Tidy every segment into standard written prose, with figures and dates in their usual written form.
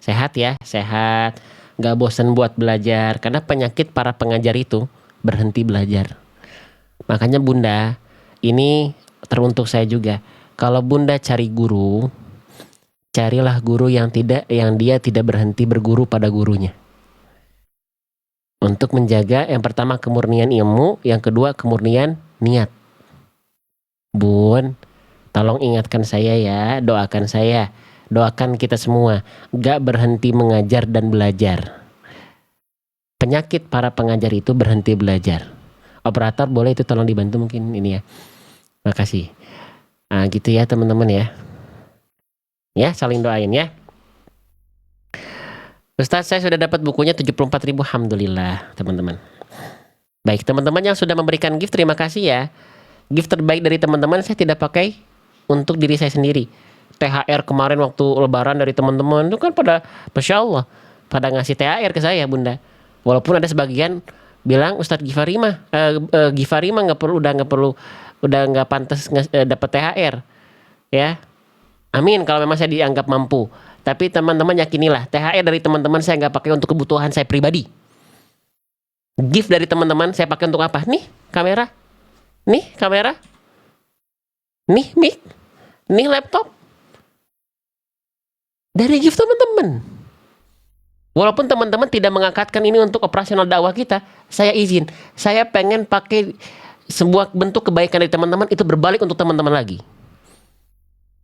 Sehat ya, sehat. Gak bosan buat belajar. Karena penyakit para pengajar itu berhenti belajar. Makanya Bunda, ini teruntuk saya juga. Kalau Bunda cari guru, carilah guru yang dia tidak berhenti berguru pada gurunya. Untuk menjaga yang pertama kemurnian ilmu, yang kedua kemurnian niat. Bun, tolong ingatkan saya ya, doakan saya, doakan kita semua, gak berhenti mengajar dan belajar. Penyakit para pengajar itu berhenti belajar. Operator boleh itu tolong dibantu mungkin ini ya. Makasih. Nah gitu ya teman-teman ya. Ya saling doain ya. Ustadz saya sudah dapat bukunya 74.000, alhamdulillah teman-teman. Baik teman-teman yang sudah memberikan gift terima kasih ya. Gift terbaik dari teman-teman saya tidak pakai untuk diri saya sendiri. THR kemarin waktu lebaran dari teman-teman itu kan pada Masya Allah pada ngasih THR ke saya Bunda. Walaupun ada sebagian bilang Ustadz Gifari mah nggak perlu udah nggak pantas dapat THR ya. Amin kalau memang saya dianggap mampu. Tapi teman-teman yakinilah THR dari teman-teman saya nggak pakai untuk kebutuhan saya pribadi. Gift dari teman-teman saya pakai untuk apa? Nih kamera. Nih kamera. Nih mic. Nih laptop. Dari gift teman-teman. Walaupun teman-teman tidak mengangkatkan ini untuk operasional dakwah kita, saya izin. Saya pengen pakai sebuah bentuk kebaikan dari teman-teman itu berbalik untuk teman-teman lagi.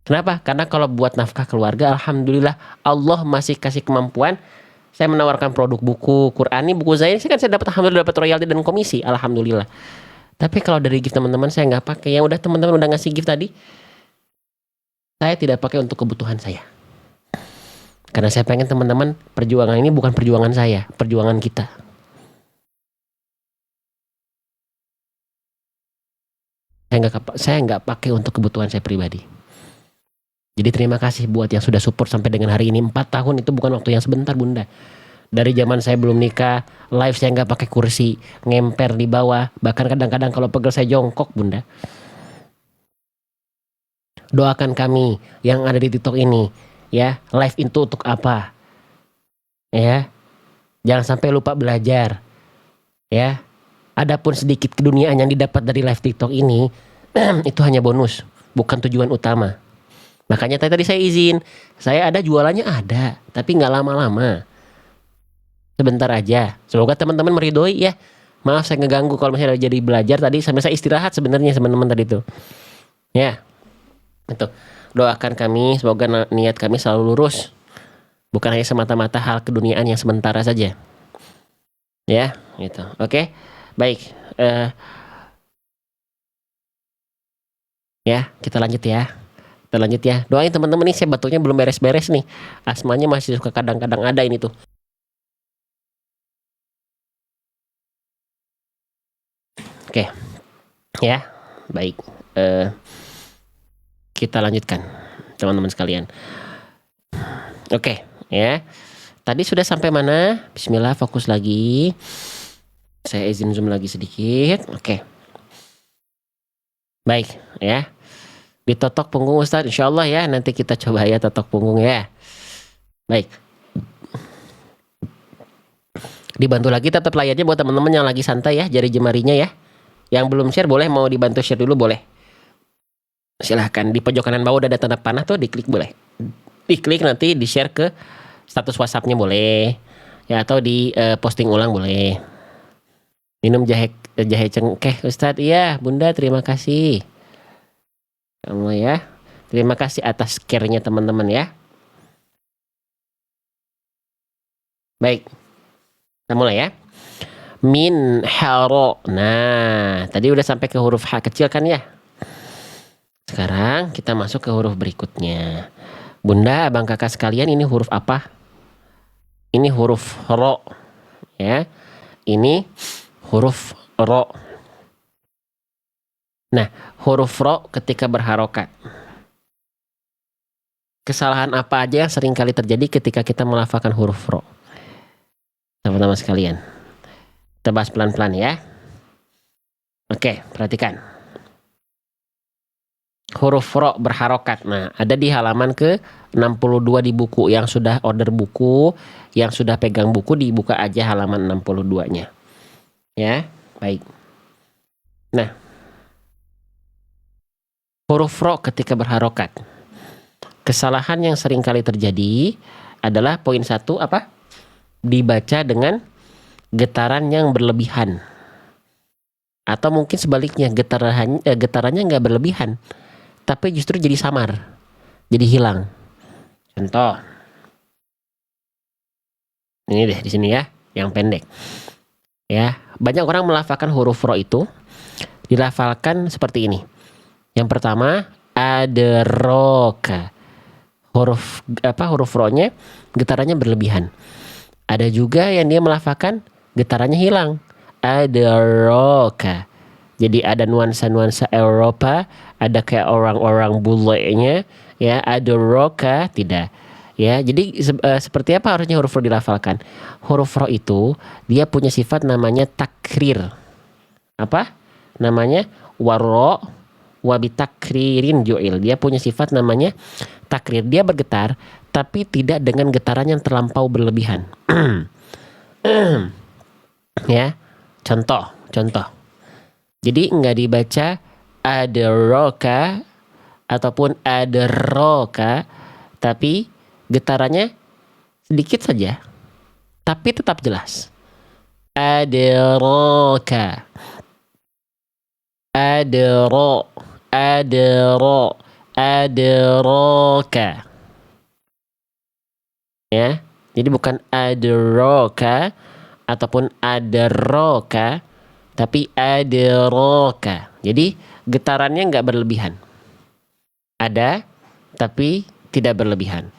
Kenapa? Karena kalau buat nafkah keluarga, alhamdulillah Allah masih kasih kemampuan. Saya menawarkan produk buku, Quran ini buku saya kan saya dapat alhamdulillah dapat royalti dan komisi, alhamdulillah. Tapi kalau dari gift teman-teman saya nggak pakai. Yang udah teman-teman udah ngasih gift tadi, saya tidak pakai untuk kebutuhan saya. Karena saya pengen teman-teman perjuangan ini bukan perjuangan saya, perjuangan kita. Saya nggak pakai untuk kebutuhan saya pribadi. Jadi terima kasih buat yang sudah support sampai dengan hari ini. 4 tahun itu bukan waktu yang sebentar Bunda. Dari zaman saya belum nikah, live saya nggak pakai kursi, ngemper di bawah. Bahkan kadang-kadang kalau pegel saya jongkok Bunda. Doakan kami yang ada di TikTok ini. Ya, live itu untuk apa? Ya, jangan sampai lupa belajar. Ya, adapun sedikit keduniaan yang didapat dari live TikTok ini, itu hanya bonus, bukan tujuan utama. Makanya tadi saya izin, saya ada jualannya ada, tapi nggak lama-lama. Sebentar aja. Semoga teman-teman meridoi ya. Maaf saya ngeganggu kalau misalnya jadi belajar tadi sambil saya istirahat sebenarnya teman-teman tadi itu. Ya, itu. Doakan kami, semoga niat kami selalu lurus. Bukan hanya semata-mata hal keduniaan yang sementara saja. Ya, gitu. Oke, baik. Ya, kita lanjut ya. Kita lanjut ya. Doain teman-teman nih, saya batuknya belum beres-beres nih. Asmanya masih suka kadang-kadang ada ini tuh. Oke, ya, baik. Kita lanjutkan, teman-teman sekalian. Oke, ya. Tadi sudah sampai mana? Bismillah, fokus lagi. Saya izin zoom lagi sedikit. Oke. Baik, ya. Ditotok punggung Ustadz, insya Allah ya. Nanti kita coba ya totok punggung ya. Baik. Dibantu lagi tetap layarnya buat teman-teman yang lagi santai ya, jari jemarinya ya. Yang belum share boleh, mau dibantu share dulu boleh. Silahkan, di pojok kanan bawah udah ada tanda panah tuh, diklik boleh. Diklik nanti di share ke status WhatsApp-nya boleh. Ya atau di posting ulang boleh. Minum jahe cengkeh Ustadz. Iya Bunda, terima kasih. Kamu ya. Terima kasih atas care-nya teman-teman ya. Baik. Kita mulai ya. Min haro. Nah, tadi udah sampai ke huruf H kecil kan ya? Sekarang kita masuk ke huruf berikutnya. Bunda, abang kakak sekalian, ini huruf apa? Ini huruf ro. Ya. Ini huruf ro. Nah, huruf ro ketika berharokat. Kesalahan apa aja yang sering kali terjadi ketika kita melafalkan huruf ro? Teman-teman sekalian. Kita bahas pelan-pelan ya. Oke, perhatikan. huruf ro berharokat. Nah, ada di halaman ke 62 di buku. Yang sudah order buku, yang sudah pegang buku, dibuka aja halaman 62-nya. Ya, baik. Nah, huruf ro ketika berharokat. Kesalahan yang sering kali terjadi adalah poin 1 apa? Dibaca dengan getaran yang berlebihan. Atau mungkin sebaliknya, getarannya nggak berlebihan, tapi justru jadi samar, jadi hilang. Contoh, ini deh di sini ya, yang pendek. Ya, banyak orang melafalkan huruf ro itu dilafalkan seperti ini. Yang pertama, aderoka. Huruf ro-nya getarannya berlebihan. Ada juga yang dia melafalkan getarannya hilang. Aderoka. Jadi ada nuansa-nuansa Eropa, ada kayak orang-orang bule-nya, ya, aderoka tidak. Ya, jadi seperti apa harusnya huruf ro dilafalkan? Huruf ro itu dia punya sifat namanya takrir. Apa? Namanya warro wabitakririn ju'il. Dia punya sifat namanya takrir. Dia bergetar tapi tidak dengan getaran yang terlampau berlebihan. Ya, contoh. Jadi nggak dibaca aderoka ataupun aderoka, tapi getarannya sedikit saja, tapi tetap jelas. Aderoka, aderoka. Ya, jadi bukan aderoka ataupun aderoka, tapi aderoka. Jadi getarannya nggak berlebihan. Ada, tapi tidak berlebihan.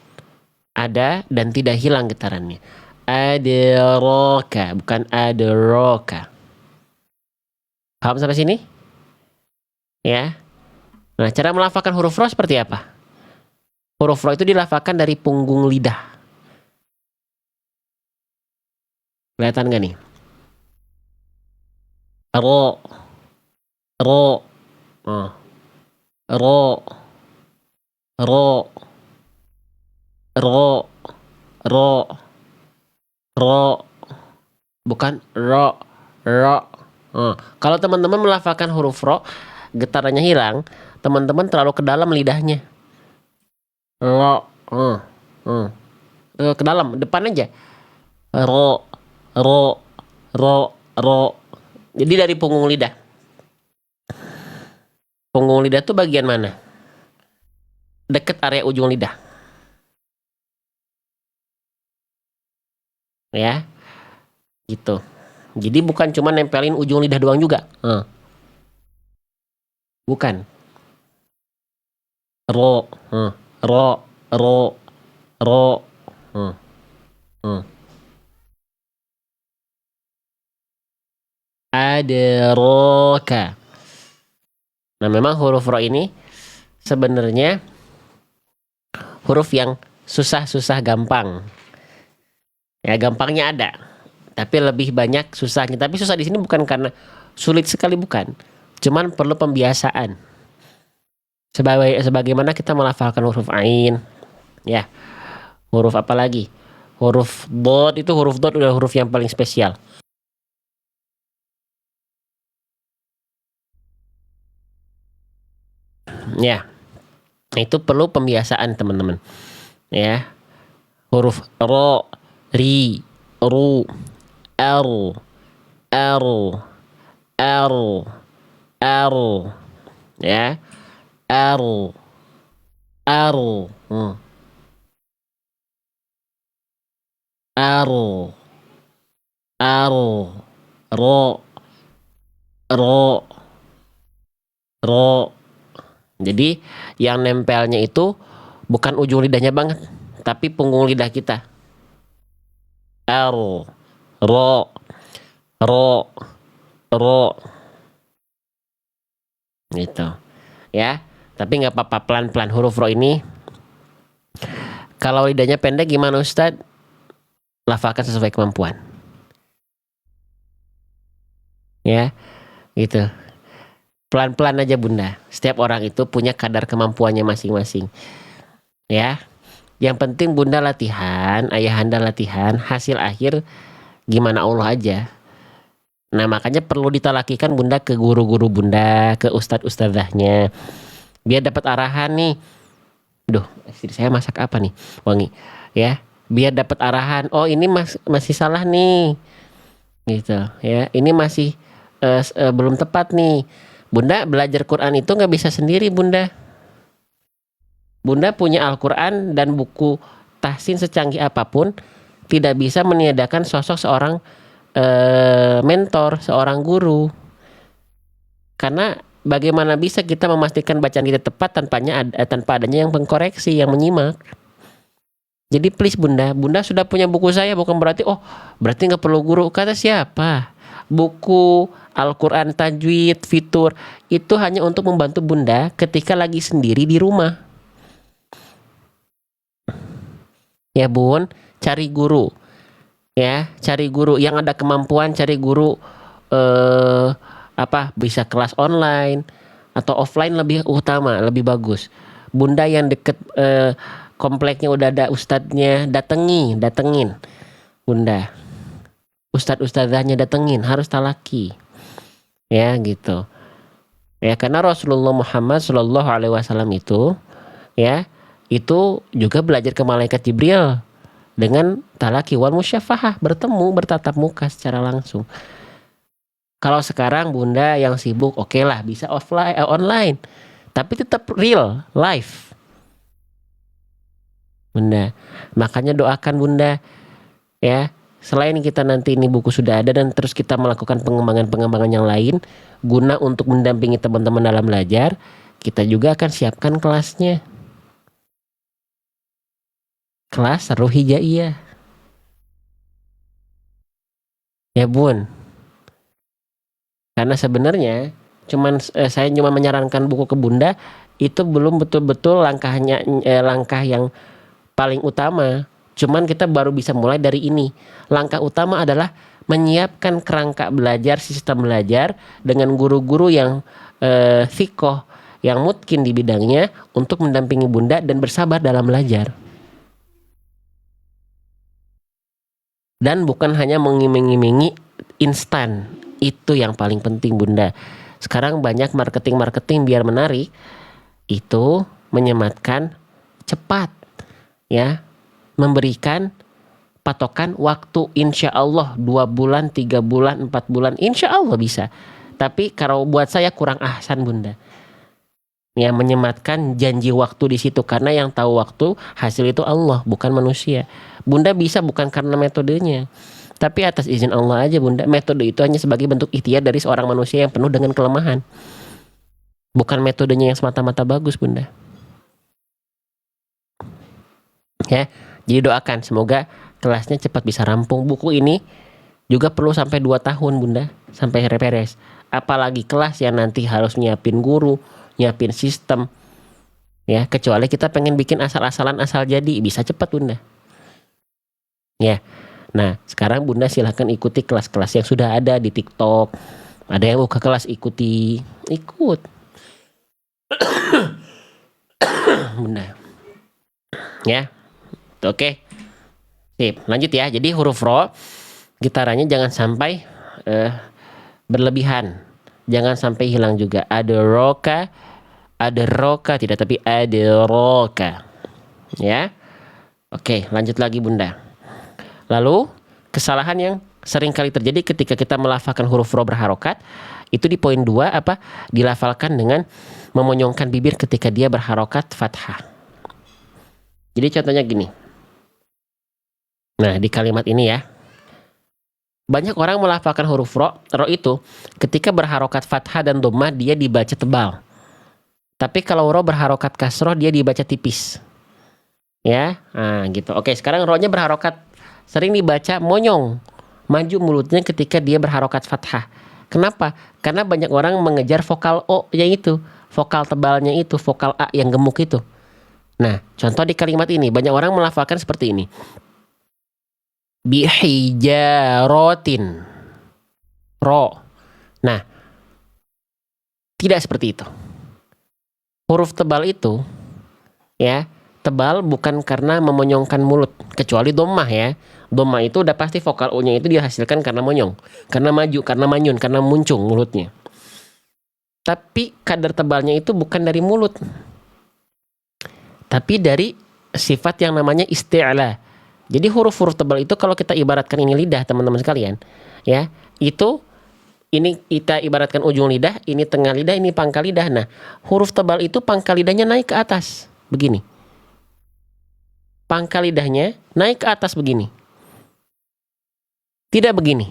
Ada dan tidak hilang getarannya. Aderoka, bukan aderoka. Paham sampai sini? Ya. Nah, cara melafalkan huruf ro seperti apa? Huruf ro itu dilafalkan dari punggung lidah. Kelihatan nggak nih? Ro, ro, oh. Ro, ro, ro, ro, ro, bukan ro. Kalau teman-teman melafalkan huruf ro, getarannya hilang, teman-teman terlalu ke dalam lidahnya. Ro, ke dalam, depan aja. Ro, ro. Jadi dari punggung lidah. Punggung lidah tuh bagian mana? Deket area ujung lidah. Ya, gitu. Jadi bukan cuma nempelin ujung lidah doang juga. Bukan. Ro. Aderoka. Nah, memang huruf ro ini sebenarnya huruf yang susah-susah gampang. Ya, gampangnya ada, tapi lebih banyak susahnya. Tapi susah di sini bukan karena sulit sekali, bukan. Cuman perlu pembiasaan. Sebagaimana kita melafalkan huruf ain, ya. Huruf apa lagi? Huruf dot, itu huruf dot udah huruf yang paling spesial. Ya. Itu perlu pembiasaan, teman-teman. Ya. Huruf ro, ri, ru, l, r, r, r, ya, r, r, r, r, ro, ro, ro. Jadi yang nempelnya itu bukan ujung lidahnya banget, tapi punggung lidah kita. R, ro, ro, gitu. Ya, tapi nggak apa-apa, pelan-pelan huruf ro ini. Kalau lidahnya pendek gimana Ustadz? Lafalkan sesuai kemampuan. Ya, gitu. Pelan-pelan aja Bunda. Setiap orang itu punya kadar kemampuannya masing-masing. Ya. Yang penting Bunda latihan, ayahanda latihan, hasil akhir gimana Allah aja. Nah makanya perlu ditalakikan Bunda ke guru-guru Bunda, ke ustadz-ustadzahnya. Biar dapat arahan nih. Duh, istri saya masak apa nih? Wangi. Ya, biar dapat arahan. Oh ini masih salah nih. Gitu ya. Ini masih belum tepat nih. Bunda belajar Quran itu nggak bisa sendiri Bunda. Bunda punya Al-Quran dan buku tahsin secanggih apapun, tidak bisa meniadakan sosok seorang mentor, seorang guru. Karena bagaimana bisa kita memastikan bacaan kita tepat tanpa adanya yang mengkoreksi, yang menyimak. Jadi please Bunda, Bunda sudah punya buku saya bukan berarti berarti nggak perlu guru. Kata siapa? Buku Al-Quran Tajwid, fitur itu hanya untuk membantu Bunda ketika lagi sendiri di rumah. Ya Bun, cari guru. Ya, cari guru yang ada kemampuan, cari guru bisa kelas online atau offline lebih utama, lebih bagus. Bunda yang deket kompleknya udah ada ustadznya, datengin Bunda. Ustadzahnya datengin, harus talaki. Ya gitu. Ya karena Rasulullah Muhammad Shallallahu Alaihi Wasallam itu itu juga belajar ke malaikat Jibril dengan talaki wal musyafahah, bertatap muka secara langsung. Kalau sekarang Bunda yang sibuk, oke lah bisa online, tapi tetap real life. Bunda, makanya doakan Bunda ya. Selain kita nanti ini buku sudah ada dan terus kita melakukan pengembangan yang lain guna untuk mendampingi teman-teman dalam belajar, kita juga akan siapkan kelasnya. Kelas Ruh Hijaiyah. Ya Bun. Karena sebenarnya saya cuma menyarankan buku ke Bunda itu belum betul-betul langkah yang paling utama. Cuman kita baru bisa mulai dari ini. Langkah utama adalah menyiapkan kerangka belajar, sistem belajar dengan guru-guru yang fikoh, yang mungkin di bidangnya untuk mendampingi Bunda dan bersabar dalam belajar. Dan bukan hanya mengiming-imingi instan. Itu yang paling penting Bunda. Sekarang banyak marketing biar menarik. Itu menyematkan cepat. Ya. Memberikan patokan waktu, insya Allah 2 bulan, 3 bulan, 4 bulan, insya Allah bisa. Tapi kalau buat saya kurang ahsan Bunda. Ya menyematkan janji waktu di situ karena yang tahu waktu hasil itu Allah bukan manusia. Bunda bisa bukan karena metodenya, tapi atas izin Allah aja Bunda. Metode itu hanya sebagai bentuk ikhtiar dari seorang manusia yang penuh dengan kelemahan. Bukan metodenya yang semata-mata bagus Bunda. Ya. Jadi doakan semoga kelasnya cepat bisa rampung. Buku ini juga perlu sampai 2 tahun Bunda, sampai beres. Apalagi kelas yang nanti harus nyiapin guru, nyiapin sistem. Ya, kecuali kita pengen bikin asal-asalan asal jadi, bisa cepat Bunda. Ya. Nah, sekarang Bunda silahkan ikuti kelas-kelas yang sudah ada di TikTok. Ada yang buka kelas ikut. Bunda. Ya. Oke, sip. Lanjut ya. Jadi huruf ro gitarannya jangan sampai berlebihan, jangan sampai hilang juga. Ada roka tidak, tapi ada roka. Ya. Oke, lanjut lagi Bunda. Lalu kesalahan yang sering kali terjadi ketika kita melafalkan huruf ro berharokat itu di poin 2 dilafalkan dengan memonyongkan bibir ketika dia berharokat fathah. Jadi contohnya gini. Nah, di kalimat ini ya. Banyak orang melafalkan huruf ro itu ketika berharokat fathah dan dhammah dia dibaca tebal. Tapi kalau ro berharokat kasroh dia dibaca tipis. Ya, nah gitu. Oke, sekarang ro-nya berharokat sering dibaca monyong. Maju mulutnya ketika dia berharokat fathah. Kenapa? Karena banyak orang mengejar vokal O yang itu. Vokal tebalnya itu, vokal A yang gemuk itu. Nah, contoh di kalimat ini. Banyak orang melafalkan seperti ini. Bihijaratin ro. Nah, Tidak seperti itu. Huruf tebal itu, ya, tebal bukan karena memonyongkan mulut, kecuali dhammah ya. Dhammah itu udah pasti vokal U-nya itu dihasilkan karena monyong, karena maju, karena manyun, karena muncung mulutnya. Tapi kadar tebalnya itu bukan dari mulut, tapi dari sifat yang namanya isti'la. Jadi huruf-huruf tebal itu kalau kita ibaratkan ini lidah teman-teman sekalian, ya, itu ini kita ibaratkan ujung lidah, ini tengah lidah, ini pangkal lidah. Nah, huruf tebal itu pangkal lidahnya naik ke atas, begini. Pangkal lidahnya naik ke atas begini. Tidak begini.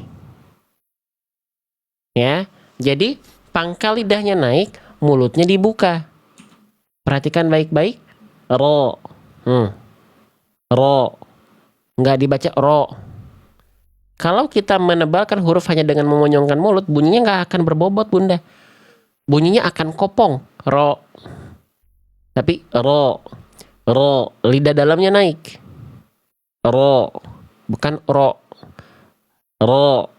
Ya, jadi pangkal lidahnya naik, mulutnya dibuka. Perhatikan baik-baik. Ro. Ro. Nggak dibaca ro. Kalau kita menebalkan huruf hanya dengan memonyongkan mulut, bunyinya nggak akan berbobot, Bunda. Bunyinya akan kopong. Ro. Tapi ro. Ro. Lidah dalamnya naik. Ro. Bukan ro. Ro.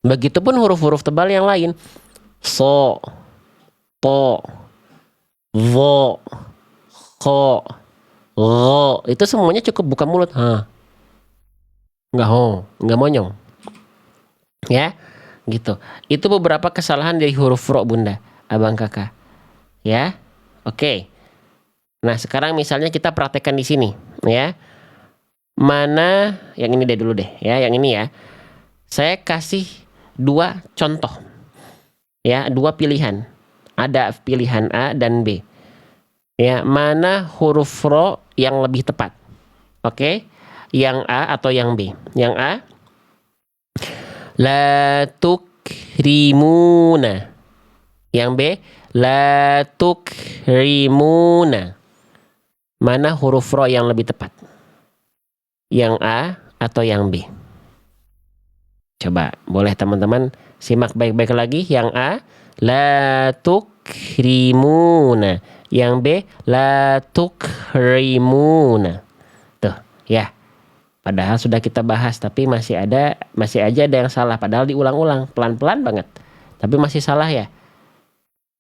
Begitupun huruf-huruf tebal yang lain. So. To. Vo. Ko. Ro. Itu semuanya cukup buka mulut. Nggak monyong. Ya, gitu. Itu beberapa kesalahan dari huruf ro, Bunda, abang kakak. Ya, oke. Nah, sekarang misalnya kita praktekkan di sini, ya. Mana yang ini deh dulu deh, ya, yang ini ya. Saya kasih 2 contoh. Ya, 2 pilihan. Ada pilihan A dan B. Ya, mana huruf ro yang lebih tepat? Oke. Yang A atau yang B? Yang A, la tukrimuna. Yang B, la tukrimuna. Mana huruf ro yang lebih tepat? Yang A atau yang B? Coba, boleh teman-teman simak baik-baik lagi. Yang A, la tukrimuna. Yang B, la tukrimuna. Tuh, ya. Padahal sudah kita bahas, tapi masih aja ada yang salah. Padahal diulang-ulang, pelan-pelan banget. Tapi masih salah ya.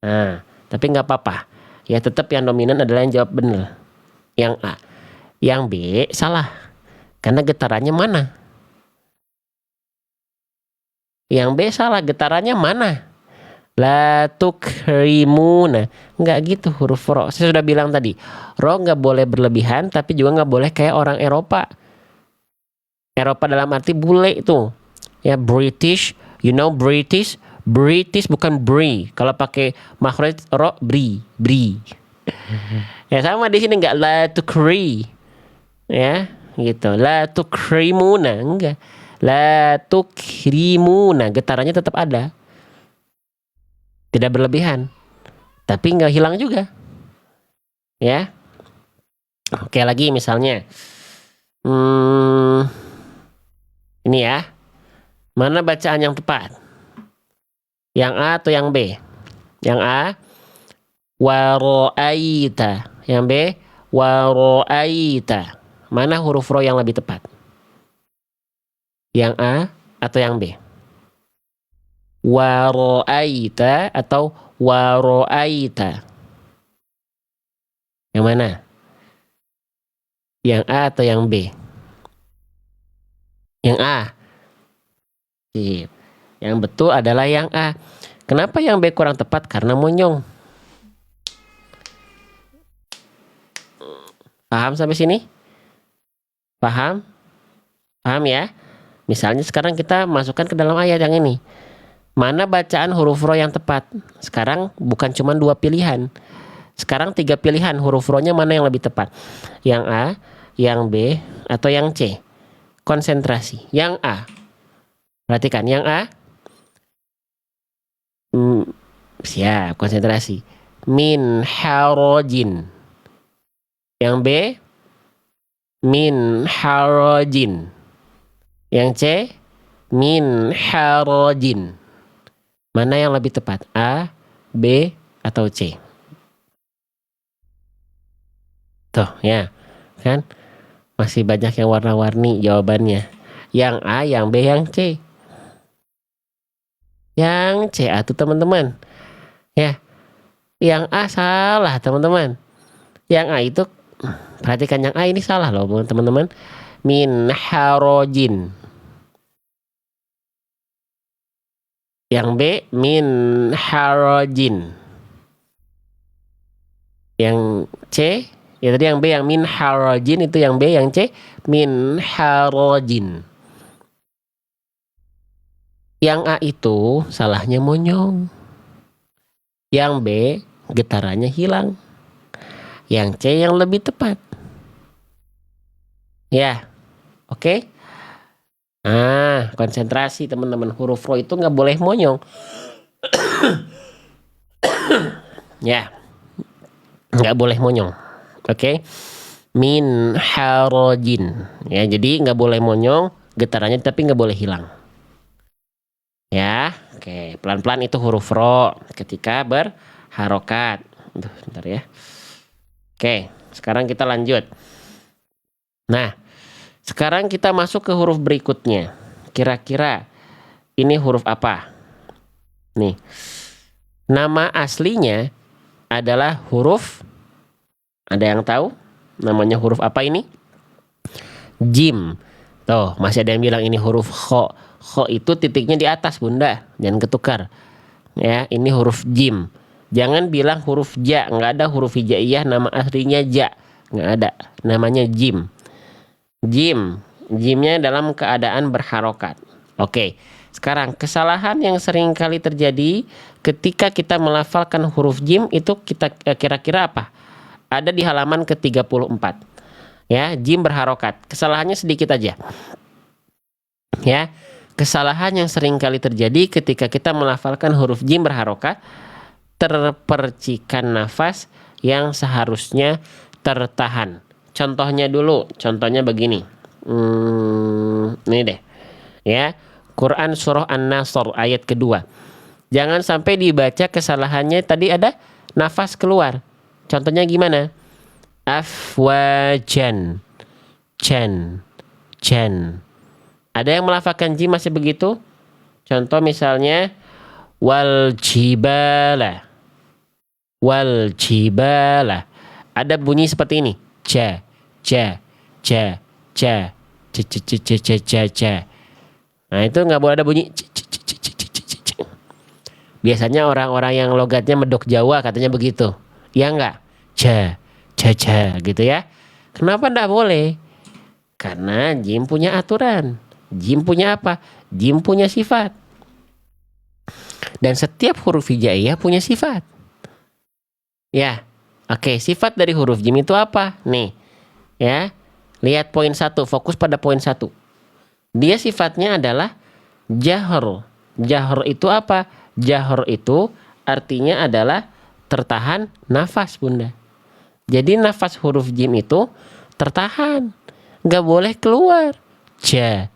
Nah, tapi nggak apa-apa. Ya tetap yang dominan adalah yang jawab benar. Yang A. Yang B salah. Karena getarannya mana? Yang B salah, getarannya mana? La tukrimuna. Nggak gitu huruf ro. Saya sudah bilang tadi, ro nggak boleh berlebihan, tapi juga nggak boleh kayak orang Eropa. Eropa dalam arti bule itu, ya, British, you know British bukan brie. Kalau pakai makhraj ro, bri. Ya sama di sini nggak la tukri, ya gitu, la tukrimuna, enggak, la tukrimuna, getarannya tetap ada, tidak berlebihan, tapi nggak hilang juga, ya. Oke, lagi misalnya, ini ya, mana bacaan yang tepat? Yang A atau yang B? Yang A, waro'aita. Yang B, waro'aita. Mana huruf ro yang lebih tepat? Yang A atau yang B? Waro'aita atau waro'aita? Yang mana? Yang A atau yang B? Yang A. Yang betul adalah yang A. Kenapa yang B kurang tepat? Karena monyong. Paham sampai sini? Paham? Paham ya? Misalnya sekarang kita masukkan ke dalam ayat yang ini. Mana bacaan huruf ro yang tepat? Sekarang bukan cuma 2 pilihan. Sekarang 3 pilihan huruf ro-nya mana yang lebih tepat? Yang A, yang B, atau yang C? Konsentrasi. Yang A. Perhatikan, yang A. Siap, konsentrasi. Min harojin. Yang B, min harojin. Yang C, min harojin. Mana yang lebih tepat? A, B, atau C? Tuh, ya. Kan? Masih banyak yang warna-warni jawabannya. Yang A, yang B, yang C. Yang C tuh teman-teman. Ya, yang A salah teman-teman. Yang A itu, perhatikan yang A ini salah loh teman-teman. Min harojin. Yang B min harojin. Yang C, ya tadi yang B yang min harojin itu yang B, yang C min harojin. Yang A itu salahnya monyong. Yang B getarannya hilang. Yang C yang lebih tepat. Ya, oke. Nah, konsentrasi teman-teman. Huruf ro itu nggak boleh monyong. Ya, nggak boleh monyong. Oke. Min harojin. Ya, jadi nggak boleh monyong getarannya, tapi nggak boleh hilang. Ya, oke. Pelan-pelan itu huruf ro ketika berharokat. Bentar ya. Oke, sekarang kita lanjut. Nah, sekarang kita masuk ke huruf berikutnya. Kira-kira ini huruf apa? Nih. Nama aslinya adalah huruf, ada yang tahu namanya huruf apa ini? Jim. Tuh, masih ada yang bilang ini huruf kho. Kho itu titiknya di atas, Bunda. Jangan ketukar. Ya, ini huruf jim. Jangan bilang huruf ja, nggak ada huruf hijaiyah nama aslinya ja. Nggak ada. Namanya jim. Jim. Jimnya dalam keadaan berharokat. Oke. Sekarang kesalahan yang sering kali terjadi ketika kita melafalkan huruf jim itu kita kira-kira apa? Ada di halaman ke-34. Ya, jim berharokat. Kesalahannya sedikit aja. Ya. Kesalahan yang sering kali terjadi ketika kita melafalkan huruf jim berharokat, terpercikan nafas yang seharusnya tertahan. Contohnya dulu, contohnya begini. Ini deh. Ya, Quran surah An-Nasr ayat kedua. Jangan sampai dibaca kesalahannya tadi ada nafas keluar. Contohnya gimana? Afwajan. Jan. Ada yang melafalkan jim masih begitu? Contoh misalnya wal jibala. Ada bunyi seperti ini. Ja. Nah, itu nggak boleh ada bunyi. Biasanya orang-orang yang logatnya medok Jawa katanya begitu. Ya enggak? Ja gitu ya. Kenapa enggak boleh? Karena jim punya aturan. Jim punya apa? Jim punya sifat. Dan setiap huruf hijaiyah punya sifat. Ya. Oke, sifat dari huruf jim itu apa? Nih. Ya. Lihat poin 1, fokus pada poin 1. Dia sifatnya adalah jahr. Jahr itu apa? Jahr itu artinya adalah tertahan nafas, Bunda. Jadi nafas huruf jim itu tertahan. Nggak boleh keluar. Ja.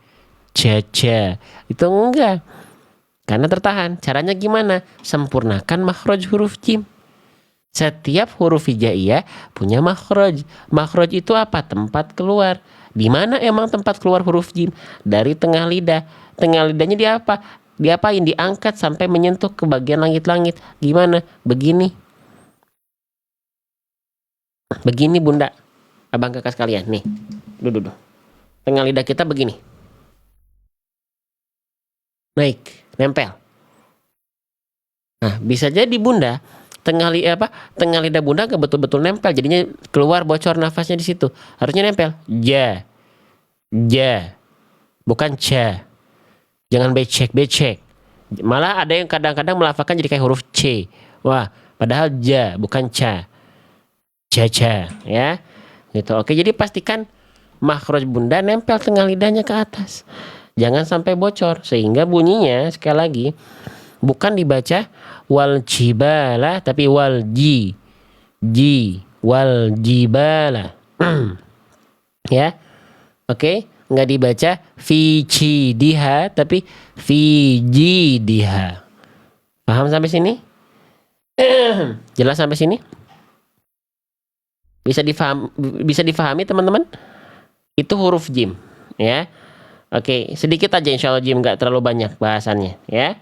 Itu enggak. Karena tertahan. Caranya gimana? Sempurnakan makhraj huruf jim. Setiap huruf hijaiyah punya makhraj. Makhraj itu apa? Tempat keluar. Di mana emang tempat keluar huruf jim? Dari tengah lidah. Tengah lidahnya di apa? Diapain? Diangkat sampai menyentuh ke bagian langit-langit. Gimana? Begini. Begini, Bunda. Abang kakak sekalian. Nih. Duduk. Tengah lidah kita begini. Naik, nempel. Nah, bisa jadi Bunda tengah lidah Bunda gak betul-betul nempel, jadinya keluar bocor nafasnya di situ. Harusnya nempel. Ja. Bukan ca. Jangan becek. Malah ada yang kadang-kadang melafalkan jadi kayak huruf C. Wah, padahal ja, bukan ca. Ja, ya. Gitu. Oke, jadi pastikan makhraj Bunda nempel tengah lidahnya ke atas. Jangan sampai bocor, sehingga bunyinya sekali lagi bukan dibaca wal jibala tapi wal wal jibala. Ya. Oke, nggak dibaca fi cidiha tapi fi jidiha. Paham sampai sini? Jelas sampai sini? Bisa difahami teman-teman? Itu huruf jim, ya. Oke, sedikit aja insya Allah jim, nggak terlalu banyak bahasannya, ya.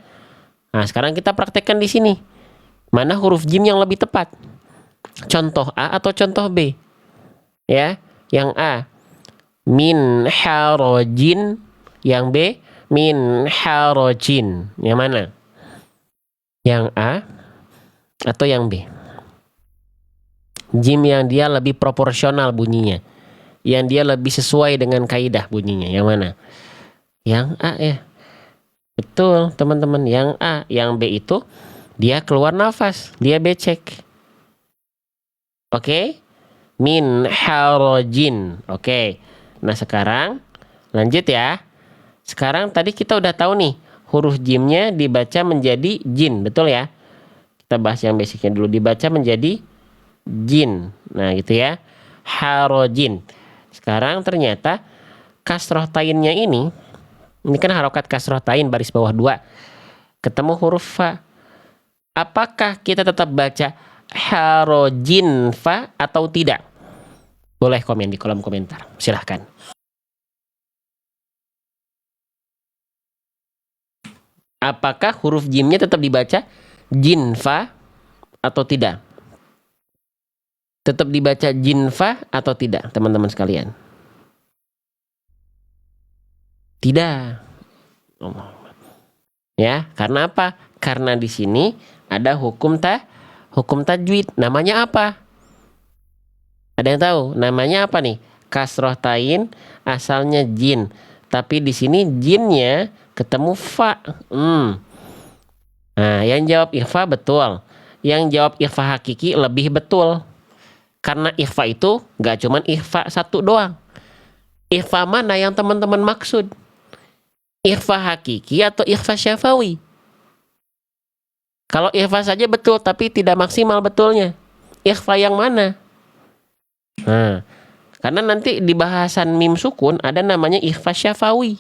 Nah, sekarang kita praktekkan di sini. Mana huruf jim yang lebih tepat? Contoh A atau contoh B? Ya, yang A min harojin, yang B min harojin. Yang mana? Yang A atau yang B? Jim yang dia lebih proporsional bunyinya, yang dia lebih sesuai dengan kaidah bunyinya, yang mana? Yang A ya. Betul teman-teman, yang A. Yang B itu dia keluar nafas, dia becek. Oke? Min harojin. Oke. Nah sekarang lanjut ya. Sekarang tadi kita udah tahu nih, huruf jimnya dibaca menjadi jin, betul ya? Kita bahas yang basicnya dulu, dibaca menjadi jin. Nah gitu ya, harojin. Sekarang ternyata kasroh tainnya ini kan harokat kasroh tain baris bawah 2, ketemu huruf fa. Apakah kita tetap baca harojin fa atau tidak? Boleh komen di kolom komentar, silahkan. Apakah huruf jimnya tetap dibaca jin fa atau tidak? Tetap dibaca jin fa atau tidak, teman-teman sekalian? Tidak. Ya, karena apa? Karena di sini ada hukum tajwid. Namanya apa? Ada yang tahu? Namanya apa nih? Kasroh tain asalnya jin, tapi di sini jinnya ketemu fa. Nah, yang jawab ikhfa betul. Yang jawab ikhfa hakiki lebih betul. Karena ikhfa itu gak cuman ikhfa satu doang. Ikhfa mana yang teman-teman maksud? Ikhfa hakiki atau ikhfa syafawi? Kalau ikhfa saja betul tapi tidak maksimal betulnya, ikhfa yang mana? Nah, karena nanti di bahasan mim sukun ada namanya ikhfa syafawi.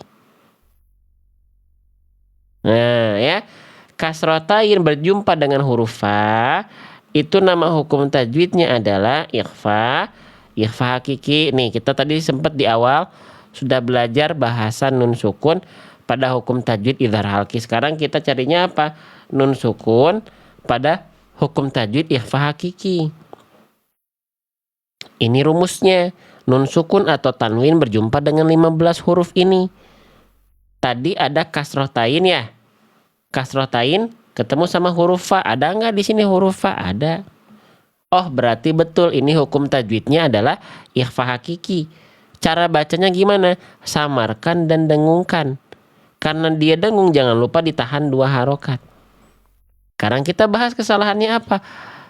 Nah ya, kasrotain berjumpa dengan huruf fa, itu nama hukum tajwidnya adalah ikhfa hakiki. Nih kita tadi sempat di awal sudah belajar bahasan nun sukun pada hukum tajwid idhar halki. Sekarang kita carinya apa? Nun sukun pada hukum tajwid ikhfa hakiki. Ini rumusnya. Nun sukun atau tanwin berjumpa dengan 15 huruf ini. Tadi ada kasroh tain ya. Kasroh tain ketemu sama huruf fa. Ada nggak di sini huruf fa? Ada. Oh berarti betul ini hukum tajwidnya adalah ikhfa hakiki. Cara bacanya gimana? Samarkan dan dengungkan. Karena dia dengung, jangan lupa ditahan 2 harokat. Sekarang kita bahas kesalahannya apa?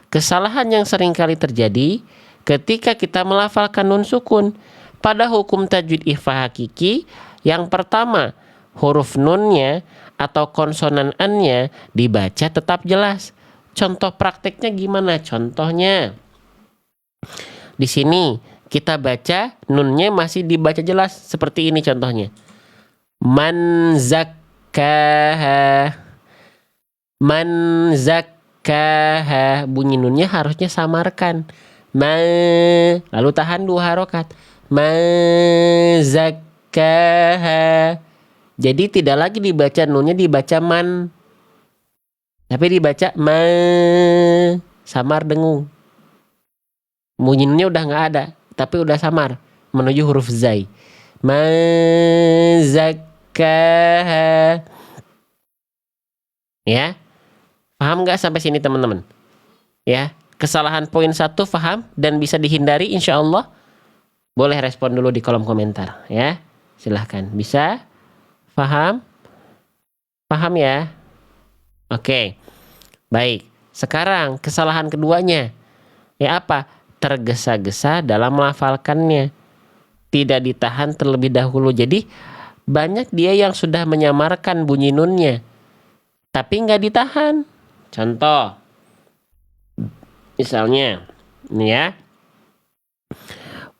Kesalahan yang sering kali terjadi ketika kita melafalkan nun sukun pada hukum tajwid ikhfa hakiki. Yang pertama, huruf nunnya atau konsonan an-nya dibaca tetap jelas. Contoh prakteknya gimana? Contohnya di sini kita baca nunnya masih dibaca jelas seperti ini contohnya. Man zakkaha. Man zakkaha. Bunyi nunnya harusnya samarkan. Ma, lalu tahan 2 harokat. Ma zakkaha. Jadi tidak lagi dibaca nunnya, dibaca man, tapi dibaca ma, samar dengung. Bunyi nunnya udah nggak ada, tapi udah samar menuju huruf zai. Ma zakkaha. Ya, paham nggak sampai sini teman-teman? Ya, kesalahan poin 1 paham dan bisa dihindari insya Allah? Boleh respon dulu di kolom komentar ya. Silahkan, bisa? Paham? Paham ya? Oke. Baik. Sekarang kesalahan keduanya. Ya apa? Tergesa-gesa dalam melafalkannya. Tidak ditahan terlebih dahulu. Jadi banyak dia yang sudah menyamarkan bunyi nunnya, tapi nggak ditahan. Contoh. Misalnya. Ini ya.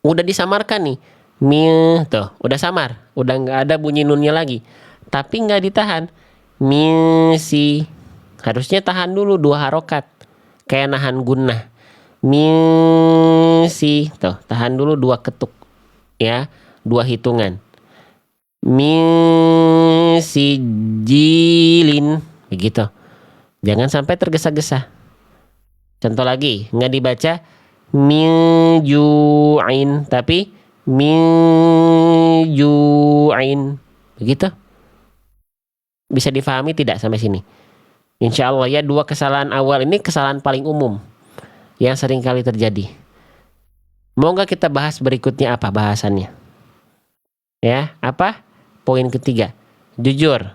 Udah disamarkan nih. Tuh, udah samar. Udah nggak ada bunyi nunnya lagi. Tapi nggak ditahan. Misi. Harusnya tahan dulu 2 harokat. Kayak nahan gunnah. Misi. Tuh, tahan dulu 2 ketuk. Ya, 2 hitungan. Misi jilin. Begitu. Jangan sampai tergesa-gesa. Contoh lagi, nggak dibaca min ju'in, tapi min ju'in. Begitu. Bisa difahami tidak sampai sini? Insya Allah ya, dua kesalahan awal ini kesalahan paling umum yang sering kali terjadi. Mau nggak kita bahas berikutnya apa bahasannya? Ya, apa? Poin ketiga. Jujur,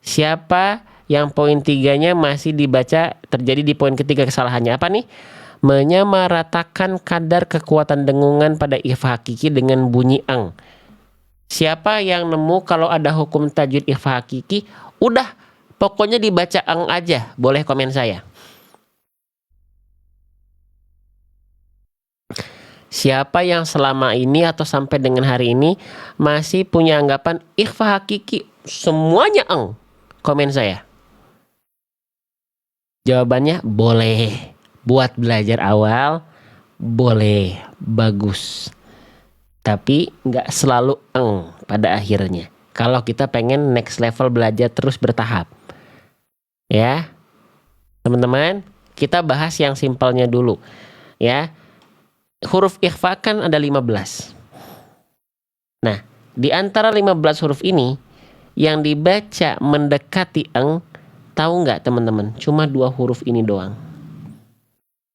siapa yang poin tiganya masih dibaca terjadi di poin ketiga kesalahannya? Apa nih? Menyamaratakan kadar kekuatan dengungan pada ikhfa hakiki dengan bunyi ang. Siapa yang nemu kalau ada hukum tajwid ikhfa hakiki, udah pokoknya dibaca ang aja, boleh komen saya. Siapa yang selama ini atau sampai dengan hari ini masih punya anggapan ikhfa hakiki semuanya ang? Komen saya. Jawabannya boleh. Buat belajar awal boleh, bagus. Tapi nggak selalu ang pada akhirnya. Kalau kita pengen next level belajar terus bertahap. Ya. Teman-teman, kita bahas yang simpelnya dulu. Ya. Huruf ikhfa kan ada 15. Nah, di antara 15 huruf ini yang dibaca mendekati eng, tahu nggak teman-teman? Cuma 2 huruf ini doang.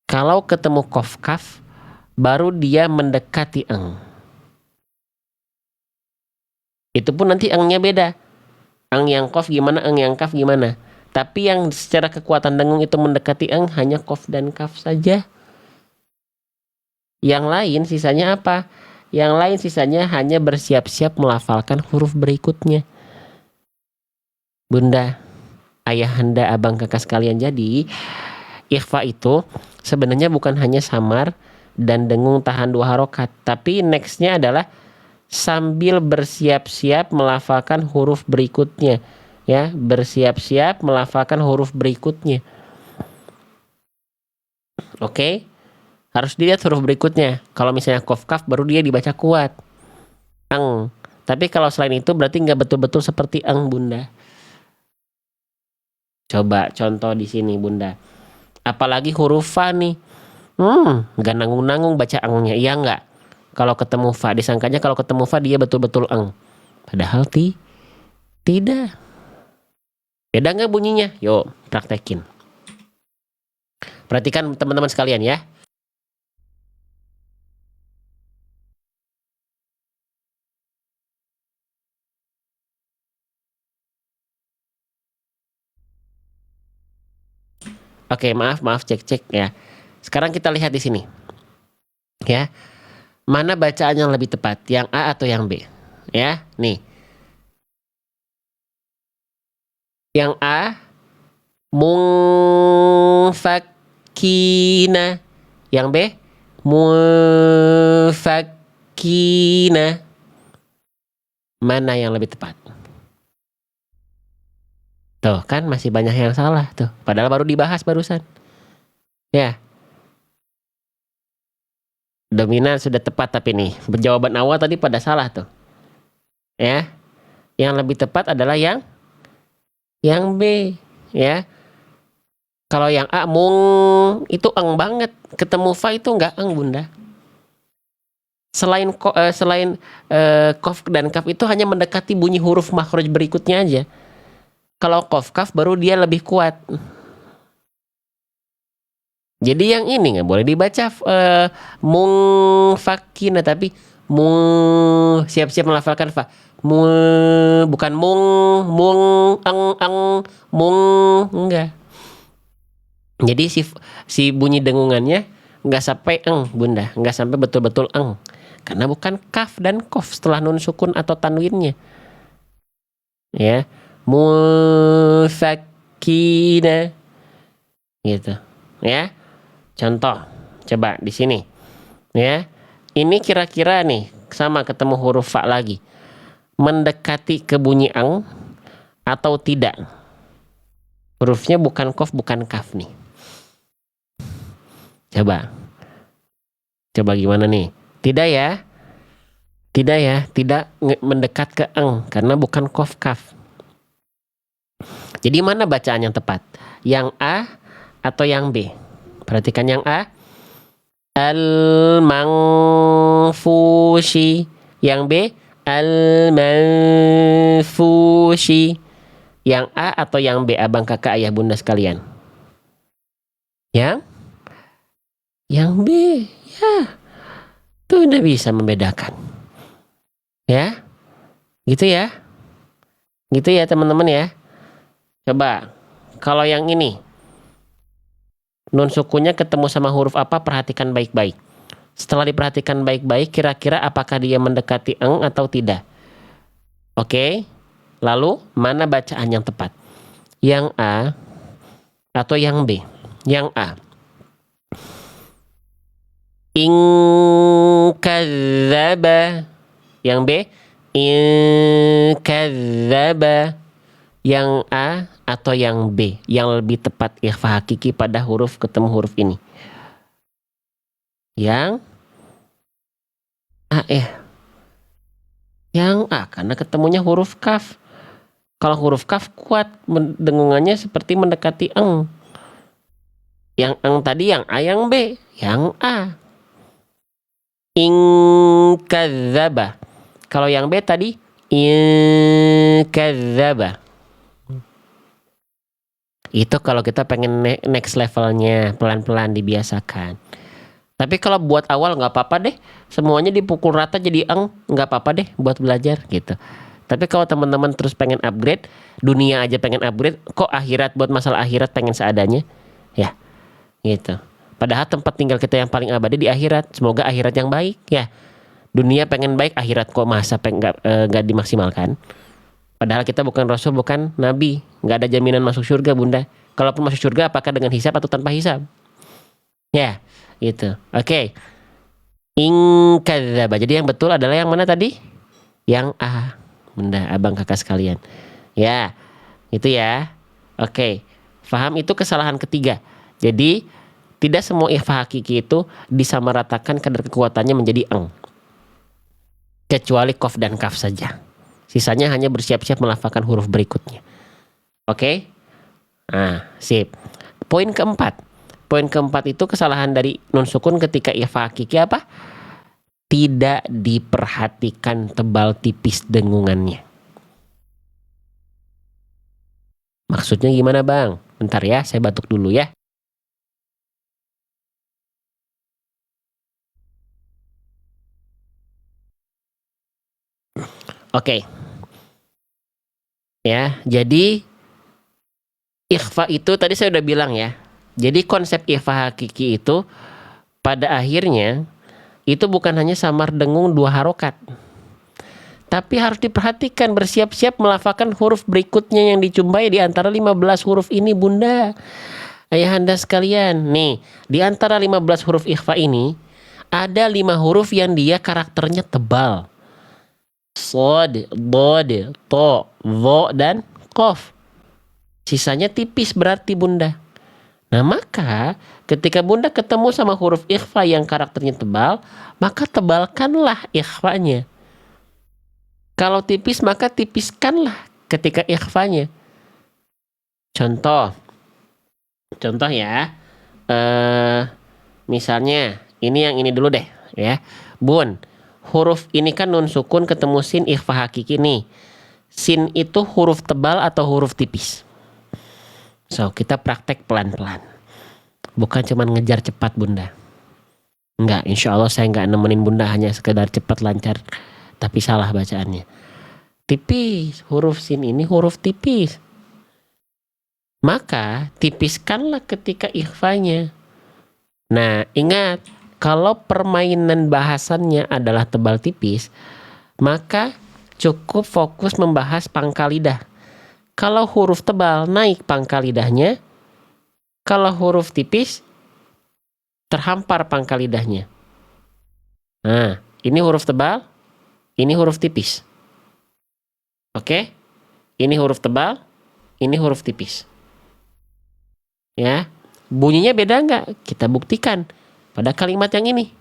Kalau ketemu kof kaf, baru dia mendekati eng. Itu pun nanti engnya beda. Eng yang kof gimana, eng yang kaf gimana. Tapi yang secara kekuatan dengung itu mendekati eng hanya kof dan kaf saja. Yang lain sisanya apa? Yang lain sisanya hanya bersiap-siap melafalkan huruf berikutnya. Bunda, ayahanda, abang, kakak sekalian, jadi ikhfa itu sebenarnya bukan hanya samar dan dengung tahan 2 harokat, tapi nextnya adalah sambil bersiap-siap melafalkan huruf berikutnya. Ya, bersiap-siap melafalkan huruf berikutnya. Oke? Harus dilihat huruf berikutnya. Kalau misalnya kof kaf baru dia dibaca kuat. Ang. Tapi kalau selain itu berarti nggak betul-betul seperti ang, Bunda. Coba contoh di sini, Bunda. Apalagi huruf fa nih. Nggak nanggung-nanggung baca angnya. Iya nggak? Kalau ketemu fa, disangkanya kalau ketemu fa dia betul-betul ang. Padahal tidak. Beda nggak bunyinya? Yuk, praktekin. Perhatikan teman-teman sekalian ya. Oke, maaf, cek ya. Sekarang kita lihat di sini. Ya. Mana bacaan yang lebih tepat? Yang A atau yang B? Ya, nih. Yang A munfakina. Yang B munfakina. Mana yang lebih tepat? Tuh kan masih banyak yang salah tuh. Padahal baru dibahas barusan. Ya. Dominan sudah tepat tapi nih. Jawaban awal tadi pada salah tuh. Ya. Yang lebih tepat adalah yang B. Ya. Kalau yang A mung itu eng banget. Ketemu fa itu enggak eng, Bunda. Selain kof dan kaf itu hanya mendekati bunyi huruf makhraj berikutnya aja. Kalau kof kaf baru dia lebih kuat. Jadi yang ini nggak boleh dibaca mungfakina, tapi siap-siap melafalkan fa. Bukan mung enggak. Jadi si bunyi dengungannya nggak sampai eng, Bunda, nggak sampai betul-betul eng. Karena bukan kaf dan kof setelah nun sukun atau tanwinnya. Ya. Musakina gitu ya. Contoh coba di sini ya, ini kira-kira nih sama ketemu huruf fa lagi, mendekati ke bunyi ang atau tidak? Hurufnya bukan kof bukan kaf nih. Coba gimana nih? Tidak ya, tidak mendekat ke ang karena bukan kof kaf. Jadi mana bacaan yang tepat? Yang A atau yang B? Perhatikan yang A. Al-mangfushi. Yang B. Al-manfushi. Yang A atau yang B, abang, kakak, ayah, bunda sekalian? Yang B. Ya, tuh udah bisa membedakan. Ya, gitu ya. Gitu ya teman-teman ya. Coba, kalau yang ini, nun sukunnya ketemu sama huruf apa, perhatikan baik-baik. Setelah diperhatikan baik-baik, kira-kira apakah dia mendekati eng atau tidak? Oke, lalu mana bacaan yang tepat? Yang A atau yang B? Yang A. In kadzaba. Yang B. In kadzaba. Yang A atau yang B? Yang lebih tepat ikhfa hakiki pada huruf ketemu huruf ini? Yang A Yang A, karena ketemunya huruf kaf. Kalau huruf kaf kuat, dengungannya seperti mendekati eng. Yang eng tadi yang A, yang B? Yang A. In kadzaba. Kalau yang B tadi in kadzaba. Itu kalau kita pengen next levelnya, pelan-pelan dibiasakan. Tapi kalau buat awal nggak apa-apa deh, semuanya dipukul rata jadi eng, nggak apa-apa deh buat belajar gitu. Tapi kalau teman-teman terus pengen upgrade, dunia aja pengen upgrade, kok akhirat, buat masalah akhirat pengen seadanya, ya gitu. Padahal tempat tinggal kita yang paling abadi di akhirat. Semoga akhirat yang baik ya. Dunia pengen baik, akhirat kok masa nggak dimaksimalkan. Padahal kita bukan rasul, bukan nabi, nggak ada jaminan masuk surga bunda. Kalaupun masuk surga, apakah dengan hisab atau tanpa hisab? Ya, gitu. Oke. In kadzaba. Jadi yang betul adalah yang mana tadi? Yang A. Bunda, abang, kakak sekalian. Ya, itu ya. Oke. Faham, itu kesalahan ketiga. Jadi tidak semua ikhfa hakiki itu disamaratakan kadar kekuatannya menjadi eng. Kecuali kof dan kaf saja. Sisanya hanya bersiap-siap melafalkan huruf berikutnya. Oke? Nah, sip. Poin keempat. Poin keempat itu kesalahan dari nun sukun ketika ikhfa hakiki apa? Tidak diperhatikan tebal tipis dengungannya. Maksudnya gimana bang? Bentar ya, saya batuk dulu ya. Oke. Ya, jadi ikhfa itu tadi saya udah bilang ya. Jadi konsep ikhfa hakiki itu pada akhirnya itu bukan hanya samar dengung 2 harokat. Tapi harus diperhatikan, bersiap-siap melafalkan huruf berikutnya yang dicumpai di antara 15 huruf ini bunda. Ayahanda sekalian, nih di antara 15 huruf ikhfa ini ada 5 huruf yang dia karakternya tebal. Sod, bod, to, vo, dan kof. Sisanya tipis berarti bunda. Nah maka ketika bunda ketemu sama huruf ikhfa yang karakternya tebal, maka tebalkanlah ikhfanya. Kalau tipis maka tipiskanlah ketika ikhfanya. Contoh ya. Misalnya ini yang ini dulu deh ya. Bun, huruf ini kan nun sukun ketemu sin ikhfa hakiki nih. Sin itu huruf tebal atau huruf tipis? So, kita praktek pelan-pelan. Bukan cuma ngejar cepat bunda. Enggak, insya Allah saya nggak nemenin bunda hanya sekedar cepat lancar. Tapi salah bacaannya. Tipis, huruf sin ini huruf tipis. Maka tipiskanlah ketika ikhfanya. Nah, ingat, kalau permainan bahasannya adalah tebal tipis, maka cukup fokus membahas pangkal lidah. Kalau huruf tebal naik pangkal lidahnya, kalau huruf tipis terhampar pangkal lidahnya. Nah, ini huruf tebal, ini huruf tipis. Oke? Ini huruf tebal, ini huruf tipis. Ya, bunyinya beda nggak? Kita buktikan pada kalimat yang ini.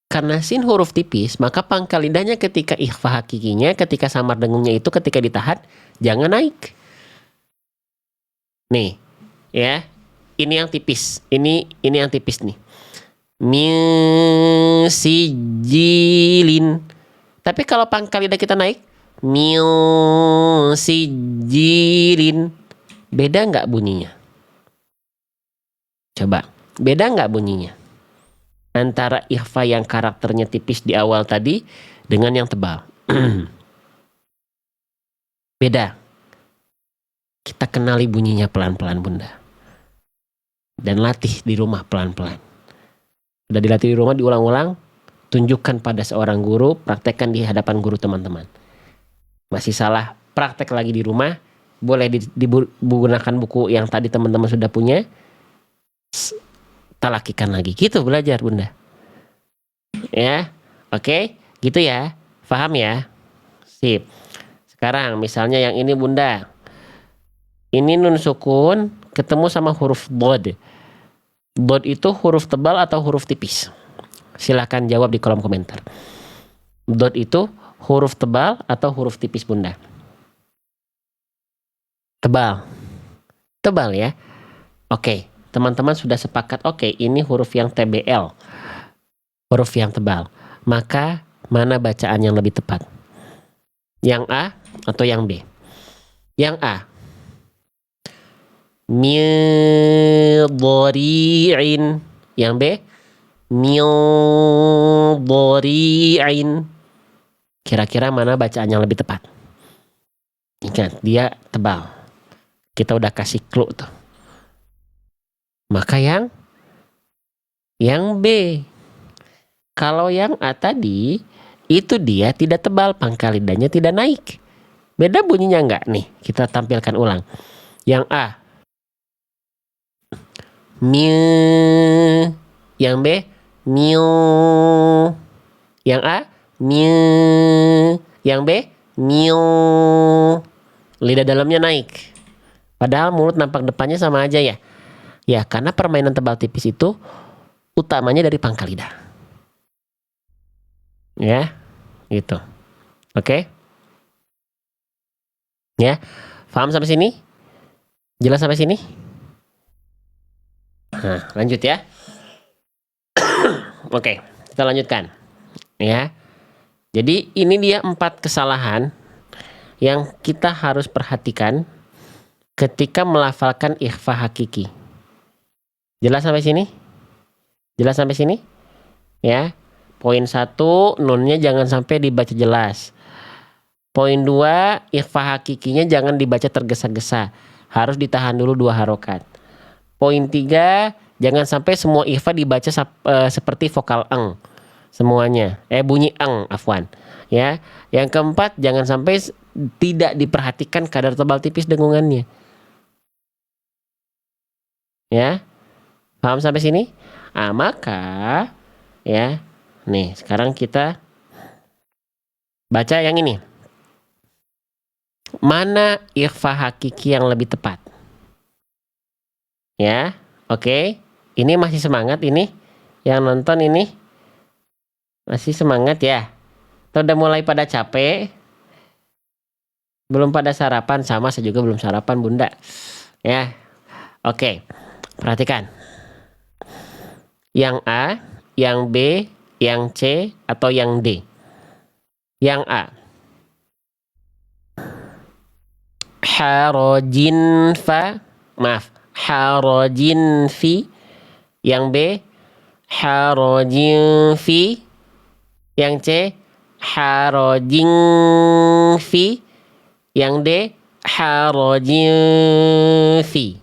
Karena sin huruf tipis, maka pangkal lidahnya ketika ikhfa hakikinya, ketika samar dengungnya itu ketika ditahan, jangan naik. Nih, ya. ini yang tipis. Ini yang tipis nih. Min sijilin. Tapi kalau pangkal lidah kita naik, min sijilin. Beda nggak bunyinya? Coba, beda nggak bunyinya? Antara ikhfa yang karakternya tipis di awal tadi dengan yang tebal. Beda. Kita kenali bunyinya pelan-pelan Bunda. Dan latih di rumah pelan-pelan. Sudah dilatih di rumah, diulang-ulang. Tunjukkan pada seorang guru, praktekkan di hadapan guru teman-teman. Masih salah, praktek lagi di rumah. Boleh digunakan buku yang tadi teman-teman sudah punya. Talakikan lagi. Gitu belajar Bunda. Ya, oke. Gitu ya. Paham ya? Sip. Sekarang misalnya yang ini Bunda. Ini nun sukun ketemu sama huruf dod. Dod itu huruf tebal atau huruf tipis? Silahkan jawab di kolom komentar. Dod itu huruf tebal atau huruf tipis Bunda? Tebal. Tebal ya. Oke, teman-teman sudah sepakat. Oke, ini huruf yang TBL. Huruf yang tebal. Maka mana bacaan yang lebih tepat? Yang A atau yang B? Yang A. Midhari'in. Yang B. Midhari'in. Kira-kira mana bacaan yang lebih tepat? Ingat, dia tebal. Kita udah kasih clue tuh. Maka yang B. Kalau yang A tadi, itu dia tidak tebal, pangkal lidahnya tidak naik. Beda bunyinya enggak nih? Kita tampilkan ulang. Yang A. Miu. Yang B. Miu. Yang A. Miu. Yang B. Miu. Lidah dalamnya naik. Padahal mulut nampak depannya sama aja ya. Ya, karena permainan tebal tipis itu utamanya dari pangkal lidah. Ya, gitu. Oke? Ya, paham sampai sini? Jelas sampai sini? Nah, lanjut ya. Oke, kita lanjutkan. Ya. Jadi ini dia 4 kesalahan yang kita harus perhatikan ketika melafalkan ikhfa hakiki. Jelas sampai sini? Jelas sampai sini? Ya. Poin 1, nunnya jangan sampai dibaca jelas. Poin 2, ikhfa hakikinya jangan dibaca tergesa-gesa. Harus ditahan dulu 2 harokat. Poin 3, jangan sampai semua ikhfa dibaca seperti vokal eng. Semuanya. Bunyi eng, afwan. Ya. Yang keempat, jangan sampai tidak diperhatikan kadar tebal tipis dengungannya. Ya. Paham sampai sini? Ah, maka ya. Nih, sekarang kita baca yang ini. Mana ikhfa hakiki yang lebih tepat? Ya, oke. Ini masih semangat ini. Yang nonton ini masih semangat ya. Atau udah mulai pada capek? Belum pada sarapan? Sama, saya juga belum sarapan Bunda. Ya, oke. Perhatikan. Yang A, yang B, yang C, atau yang D? Yang A. Harojin fa. Maaf. Harojin fi. Yang B. Harojin fi. Yang C. Harojin fi. Yang D. Harojin fi.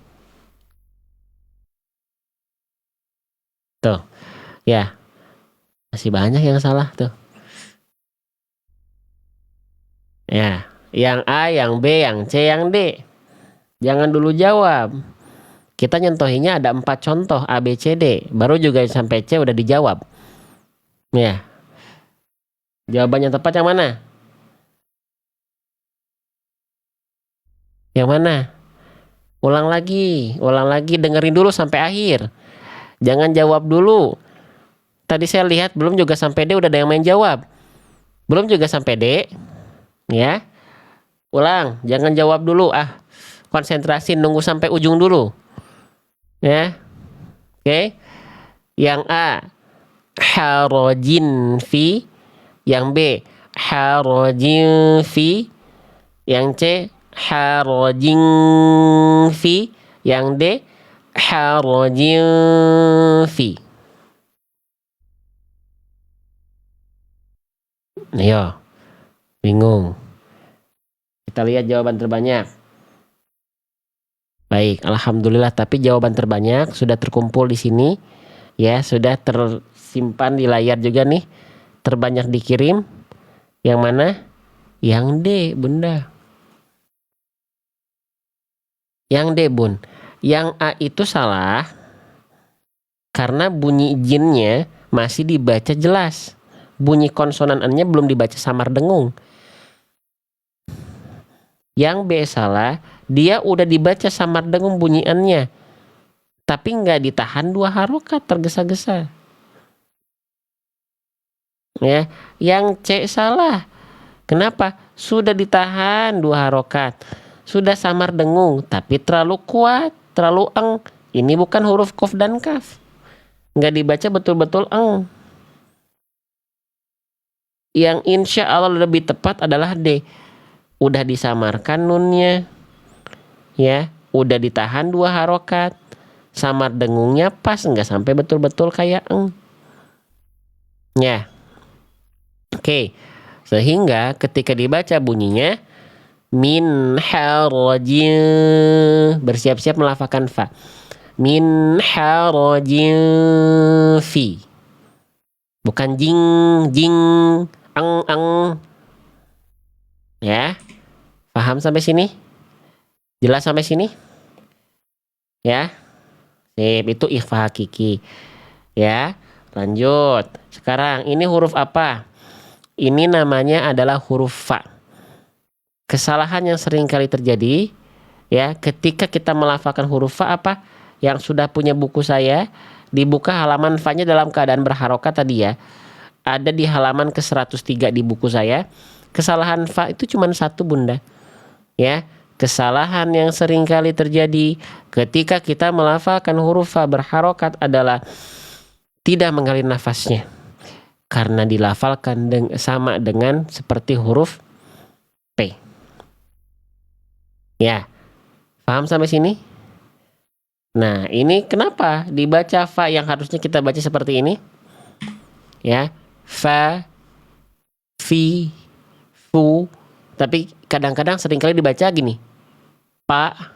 Tuh. Ya. Masih banyak yang salah tuh. Ya. Yang A, yang B, yang C, yang D. Jangan dulu jawab. Kita nyentuhinya ada 4 contoh A, B, C, D. Baru juga sampai C udah dijawab. Ya. Jawaban yang tepat yang mana? Yang mana? Ulang lagi. Dengerin dulu sampai akhir. Jangan jawab dulu. Tadi saya lihat belum juga sampai D udah ada yang main jawab. Belum juga sampai D. Ya. Ulang, jangan jawab dulu. Konsentrasi, nunggu sampai ujung dulu. Ya, oke. Yang A harojin fi, yang B harojin fi, yang C harojin fi, yang D harojin fi. Ayo, bingung. Kita lihat jawaban terbanyak. Baik, alhamdulillah. Tapi jawaban terbanyak sudah terkumpul di sini, ya, sudah tersimpan di layar juga nih. Terbanyak dikirim. Yang mana? Yang D, Bunda. Yang D, Bun. Yang A itu salah karena bunyi jinnya masih dibaca jelas. Bunyi konsonan N-nya belum dibaca samar dengung. Yang B salah, dia udah dibaca samar dengung bunyi N-nya, tapi nggak ditahan 2 harokat, tergesa-gesa. Ya, yang C salah. Kenapa? Sudah ditahan 2 harokat, sudah samar dengung, tapi terlalu kuat, terlalu eng. Ini bukan huruf kof dan kaf, nggak dibaca betul-betul eng. Yang insya Allah lebih tepat adalah D. Udah disamarkan nunnya, ya, udah ditahan 2 harokat, samar dengungnya pas, nggak sampai betul-betul kayak eng. Ya, oke. Sehingga ketika dibaca bunyinya min harajin, bersiap-siap melafalkan fa. Min harajin fi. Bukan jing, jing, ang. Ya. Paham sampai sini? Jelas sampai sini? Ya. Sip, itu ikhfa hakiki. Ya. Lanjut. Sekarang ini huruf apa? Ini namanya adalah huruf fa. Kesalahan yang sering kali terjadi, ya, ketika kita melafalkan huruf fa apa? Yang sudah punya buku saya, dibuka halaman fa-nya dalam keadaan berharokat tadi ya. Ada di halaman ke 103 di buku saya. Kesalahan fa itu cuma satu, Bunda. Ya, kesalahan yang sering kali terjadi ketika kita melafalkan huruf fa berharokat adalah tidak mengalir nafasnya. Karena dilafalkan sama dengan seperti huruf P. Ya, paham sampai sini? Nah, ini kenapa dibaca fa yang harusnya kita baca seperti ini? Ya, fa, fi, fu. Tapi kadang-kadang seringkali dibaca gini. Pa,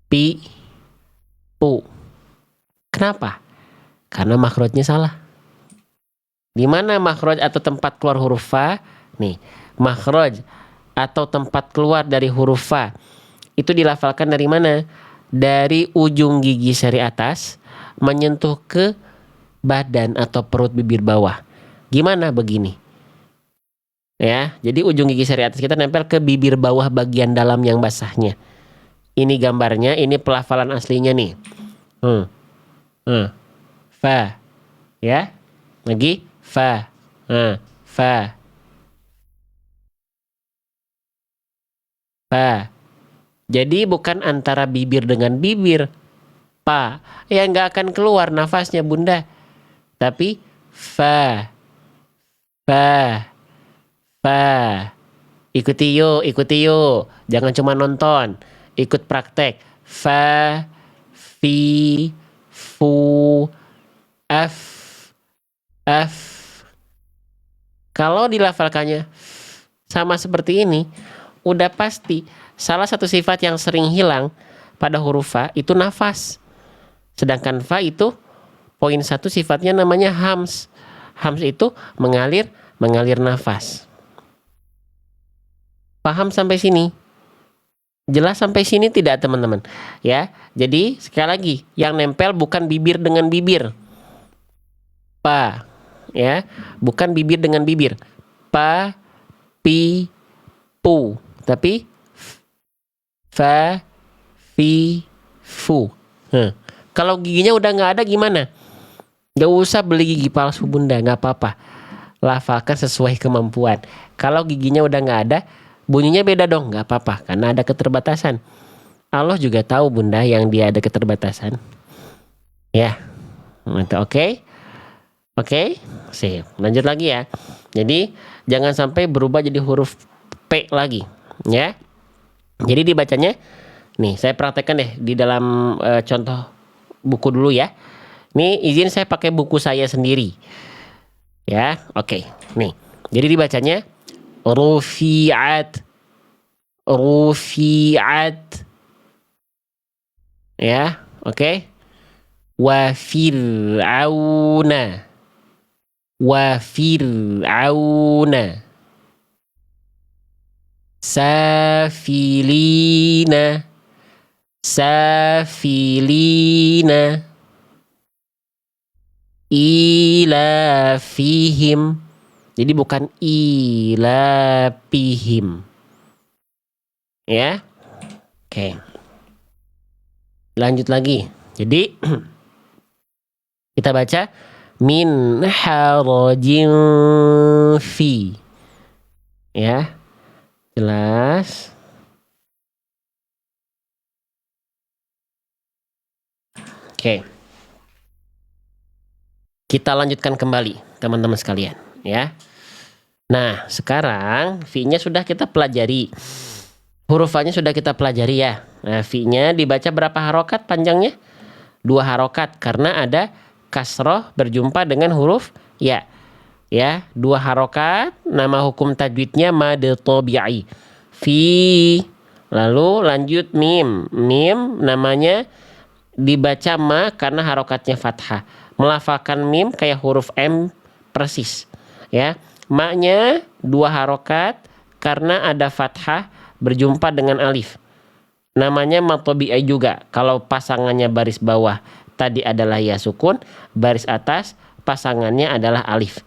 pi, pu. Kenapa? Karena makhrajnya salah. Di mana makhraj atau tempat keluar huruf fa? Nih, makhraj atau tempat keluar dari huruf fa itu dilafalkan dari mana? Dari ujung gigi seri atas menyentuh ke badan atau perut bibir bawah. Gimana begini? Ya, jadi ujung gigi seri atas kita nempel ke bibir bawah bagian dalam yang basahnya. Ini gambarnya, ini pelafalan aslinya nih. Fa. Ya. Lagi fa. Fa. Fa. Jadi bukan antara bibir dengan bibir. Pa. Ya nggak akan keluar nafasnya, Bunda. Tapi fa. Fa. Fa. Ikuti yuk. Jangan cuma nonton. Ikut praktek. Fa, fi, fu, f, f. Kalau dilafalkannya sama seperti ini, udah pasti salah satu sifat yang sering hilang pada huruf fa itu nafas. Sedangkan fa itu poin 1 sifatnya namanya hams. Hams itu mengalir nafas. Paham sampai sini? Jelas sampai sini tidak, teman-teman? Ya, jadi sekali lagi, yang nempel bukan bibir dengan bibir. Pa, ya, bukan bibir dengan bibir. Pa, pi, pu, tapi fa, fi, fu. Kalau giginya udah nggak ada gimana? Nggak usah beli gigi palsu, Bunda, nggak apa-apa. Lafalkan sesuai kemampuan. Kalau giginya udah nggak ada, bunyinya beda dong, nggak apa-apa, karena ada keterbatasan. Allah juga tahu Bunda yang dia ada keterbatasan. Ya, oke. Oke, sip. Lanjut lagi ya. Jadi jangan sampai berubah jadi huruf P lagi, ya. Jadi dibacanya, nih saya praktekkan deh di dalam contoh buku dulu ya. Nih izin saya pakai buku saya sendiri, ya. Oke, nih. Jadi dibacanya rufi'at, rufi'at, ya. Oke. Wa fir'auna, wa fir'auna, safilina, safilina, ilafihim. Jadi bukan ilapihim, ya. Oke, lanjut lagi. Jadi kita baca min harajin fi, ya, jelas. Oke, kita lanjutkan kembali teman-teman sekalian, ya. Nah sekarang fi-nya sudah kita pelajari, huruf A-nya sudah kita pelajari ya. Nah fi-nya dibaca berapa harokat panjangnya? 2 harokat karena ada kasroh berjumpa dengan huruf ya. Ya, 2 harokat. Nama hukum tajwidnya mad tabi'i. Fi. Lalu lanjut mim. Mim namanya dibaca ma karena harokatnya fathah. Melafalkan mim kayak huruf M persis. Ya, ma-nya 2 harokat karena ada fathah berjumpa dengan alif. Namanya mad tabi'i juga. Kalau pasangannya baris bawah tadi adalah ya sukun, baris atas pasangannya adalah alif.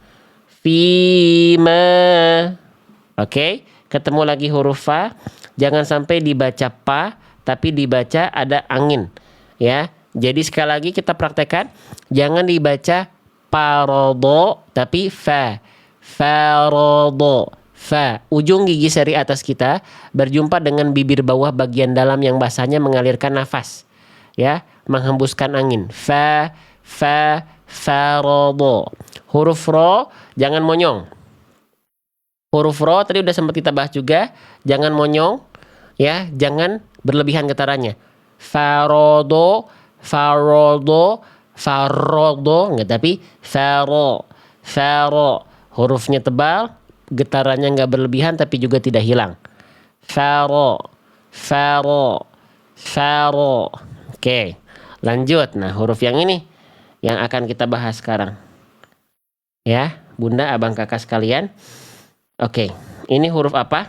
Fima. Oke, ketemu lagi huruf fa. Jangan sampai dibaca pa, tapi dibaca ada angin. Ya, jadi sekali lagi kita praktekkan. Jangan dibaca parodo, tapi fa. Farodo. Fa. Ujung gigi seri atas kita berjumpa dengan bibir bawah bagian dalam yang basahnya mengalirkan nafas. Ya, menghembuskan angin. Fa, fa, farodo. Huruf ro jangan monyong. Huruf ro tadi udah sempat kita bahas juga, jangan monyong, ya, jangan berlebihan getarannya. Farodo, farodo, farodo, enggak, tapi faro, faro. Hurufnya tebal, getarannya enggak berlebihan tapi juga tidak hilang. Faro, faro, faro. Oke, lanjut. Nah, huruf yang ini yang akan kita bahas sekarang. Ya, Bunda, Abang, Kakak sekalian. Oke, ini huruf apa?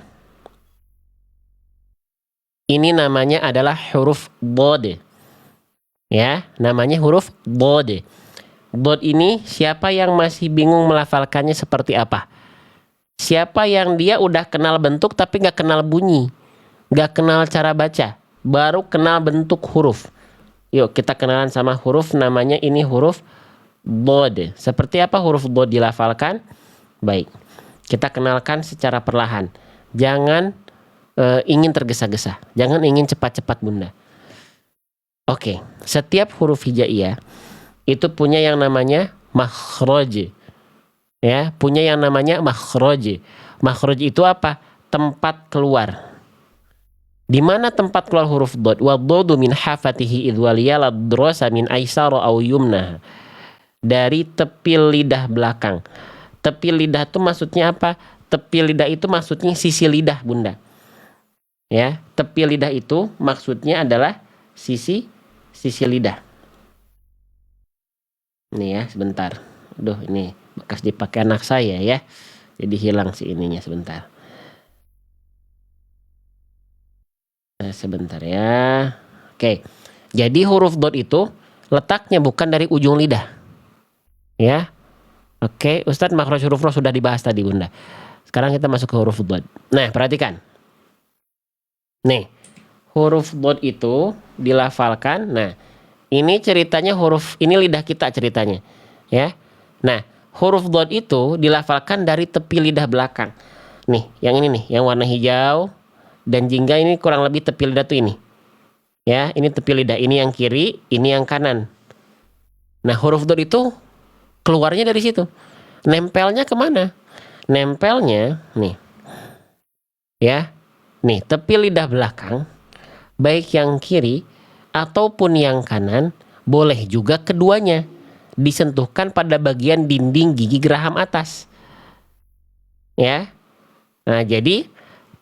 Ini namanya adalah huruf bod. Ya, namanya huruf bod. Bod ini siapa yang masih bingung melafalkannya seperti apa? Siapa yang dia udah kenal bentuk tapi nggak kenal bunyi, nggak kenal cara baca, baru kenal bentuk huruf. Yuk kita kenalan sama huruf, namanya ini huruf bod. Seperti apa huruf bod dilafalkan? Baik, kita kenalkan secara perlahan. Jangan ingin tergesa-gesa, jangan ingin cepat-cepat Bunda. Oke, setiap huruf hijaiyah itu punya yang namanya makhraj. Ya, punya yang namanya makhraj. Makhraj itu apa? Tempat keluar. Di mana tempat keluar huruf dod? Wa dodu min hafatihi idwaliyal drosa min aisara au yumna. Dari tepi lidah belakang. Tepi lidah itu maksudnya apa? Tepi lidah itu maksudnya sisi lidah Bunda. Ya, tepi lidah itu maksudnya adalah sisi lidah. Nih ya, sebentar. Aduh, ini bekas dipakai anak saya ya. Jadi hilang si ininya sebentar. Sebentar ya. Oke. Jadi huruf dot itu letaknya bukan dari ujung lidah. Ya. Oke, Ustadz, makhraj huruf roh sudah dibahas tadi Bunda. Sekarang kita masuk ke huruf dot. Nah, perhatikan. Nih, huruf dot itu dilafalkan. Nah, ini ceritanya huruf, ini lidah kita ceritanya. Ya. Nah, huruf dot itu dilafalkan dari tepi lidah belakang. Nih, yang ini nih, yang warna hijau dan jingga ini kurang lebih tepi lidah tuh ini. Ya, ini tepi lidah, ini yang kiri, ini yang kanan. Nah, huruf dot itu keluarnya dari situ. Nempelnya kemana? Nempelnya nih, ya, nih tepi lidah belakang, baik yang kiri ataupun yang kanan, boleh juga keduanya disentuhkan pada bagian dinding gigi geraham atas. Ya, nah jadi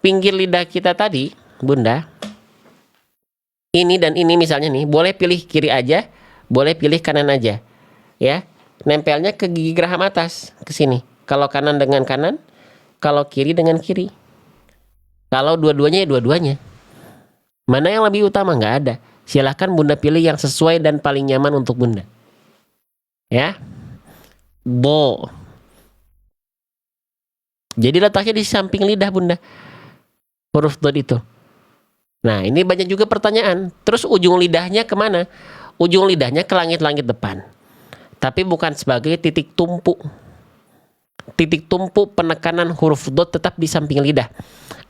pinggir lidah kita tadi, Bunda, ini dan ini misalnya nih, boleh pilih kiri aja, boleh pilih kanan aja, ya. Nempelnya ke gigi geraham atas, ke sini. Kalau kanan dengan kanan, kalau kiri dengan kiri. Kalau dua-duanya ya dua-duanya. Mana yang lebih utama? Nggak ada. Silahkan Bunda pilih yang sesuai dan paling nyaman untuk Bunda. Ya. Bo. Jadi letaknya di samping lidah Bunda. Huruf dot itu. Nah, ini banyak juga pertanyaan. Terus ujung lidahnya kemana? Ujung lidahnya ke langit-langit depan. Tapi bukan sebagai titik tumpu. Titik tumpu penekanan huruf dot tetap di samping lidah.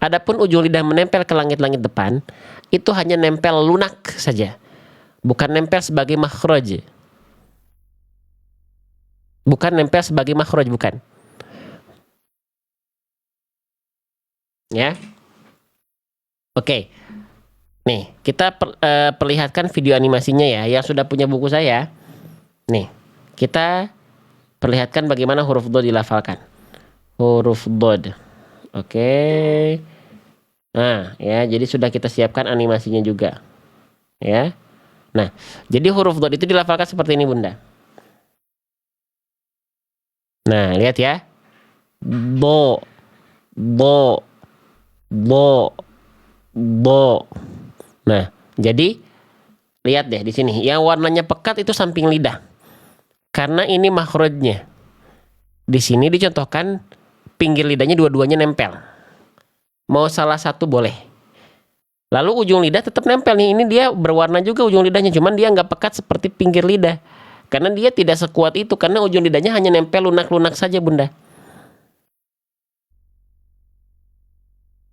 Adapun ujung lidah menempel ke langit-langit depan, itu hanya nempel lunak saja. Bukan nempel sebagai makhraj. Bukan nempel sebagai makhraj, bukan. Ya. Oke. Nih, kita perlihatkan video animasinya ya. Yang sudah punya buku saya. Nih, kita perlihatkan bagaimana huruf dod dilafalkan. Huruf dod. Oke. Nah, ya, jadi sudah kita siapkan animasinya juga. Ya. Nah, jadi huruf dod itu dilafalkan seperti ini, Bunda. Nah, lihat ya. Bo. Bo. Bo. Bo. Nah, jadi lihat deh di sini. Yang warnanya pekat itu samping lidah. Karena ini makhrajnya. Di sini dicontohkan pinggir lidahnya dua-duanya nempel. Mau salah satu boleh. Lalu ujung lidah tetap nempel nih. Ini dia berwarna juga ujung lidahnya. Cuman dia nggak pekat seperti pinggir lidah. Karena dia tidak sekuat itu. Karena ujung lidahnya hanya nempel lunak-lunak saja, Bunda.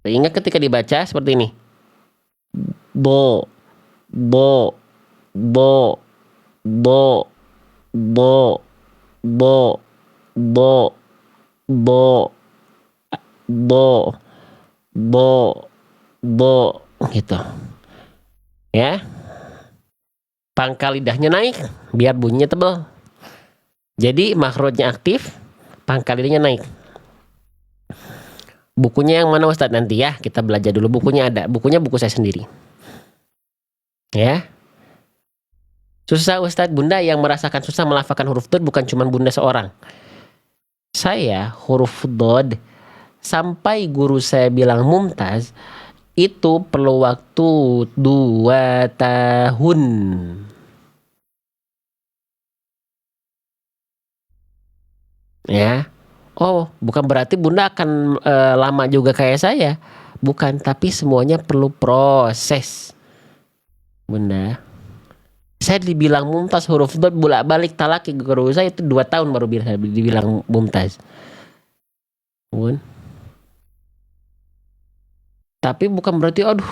Sehingga ketika dibaca seperti ini. Bo. Bo. Bo. Bo. Bo. Bo. Bo. Bo. Bo. Bo. Bo. Gitu. Ya. Pangkal lidahnya naik biar bunyinya tebal. Jadi makhrajnya aktif, pangkal lidahnya naik. Bukunya yang mana Ustadz? Nanti ya kita belajar dulu. Bukunya ada. Bukunya buku saya sendiri. Ya. Susah Ustadz, Bunda yang merasakan susah melafalkan huruf dod bukan cuma Bunda seorang. Saya huruf dod sampai guru saya bilang mumtaz itu perlu waktu 2 tahun. Ya. Oh, bukan berarti Bunda akan lama juga kayak saya. Bukan, tapi semuanya perlu proses. Bunda. Saya dibilang mumtaz huruf dod bolak-balik talaki guru saya itu 2 tahun baru dibilang mumtaz. Bun. Tapi bukan berarti aduh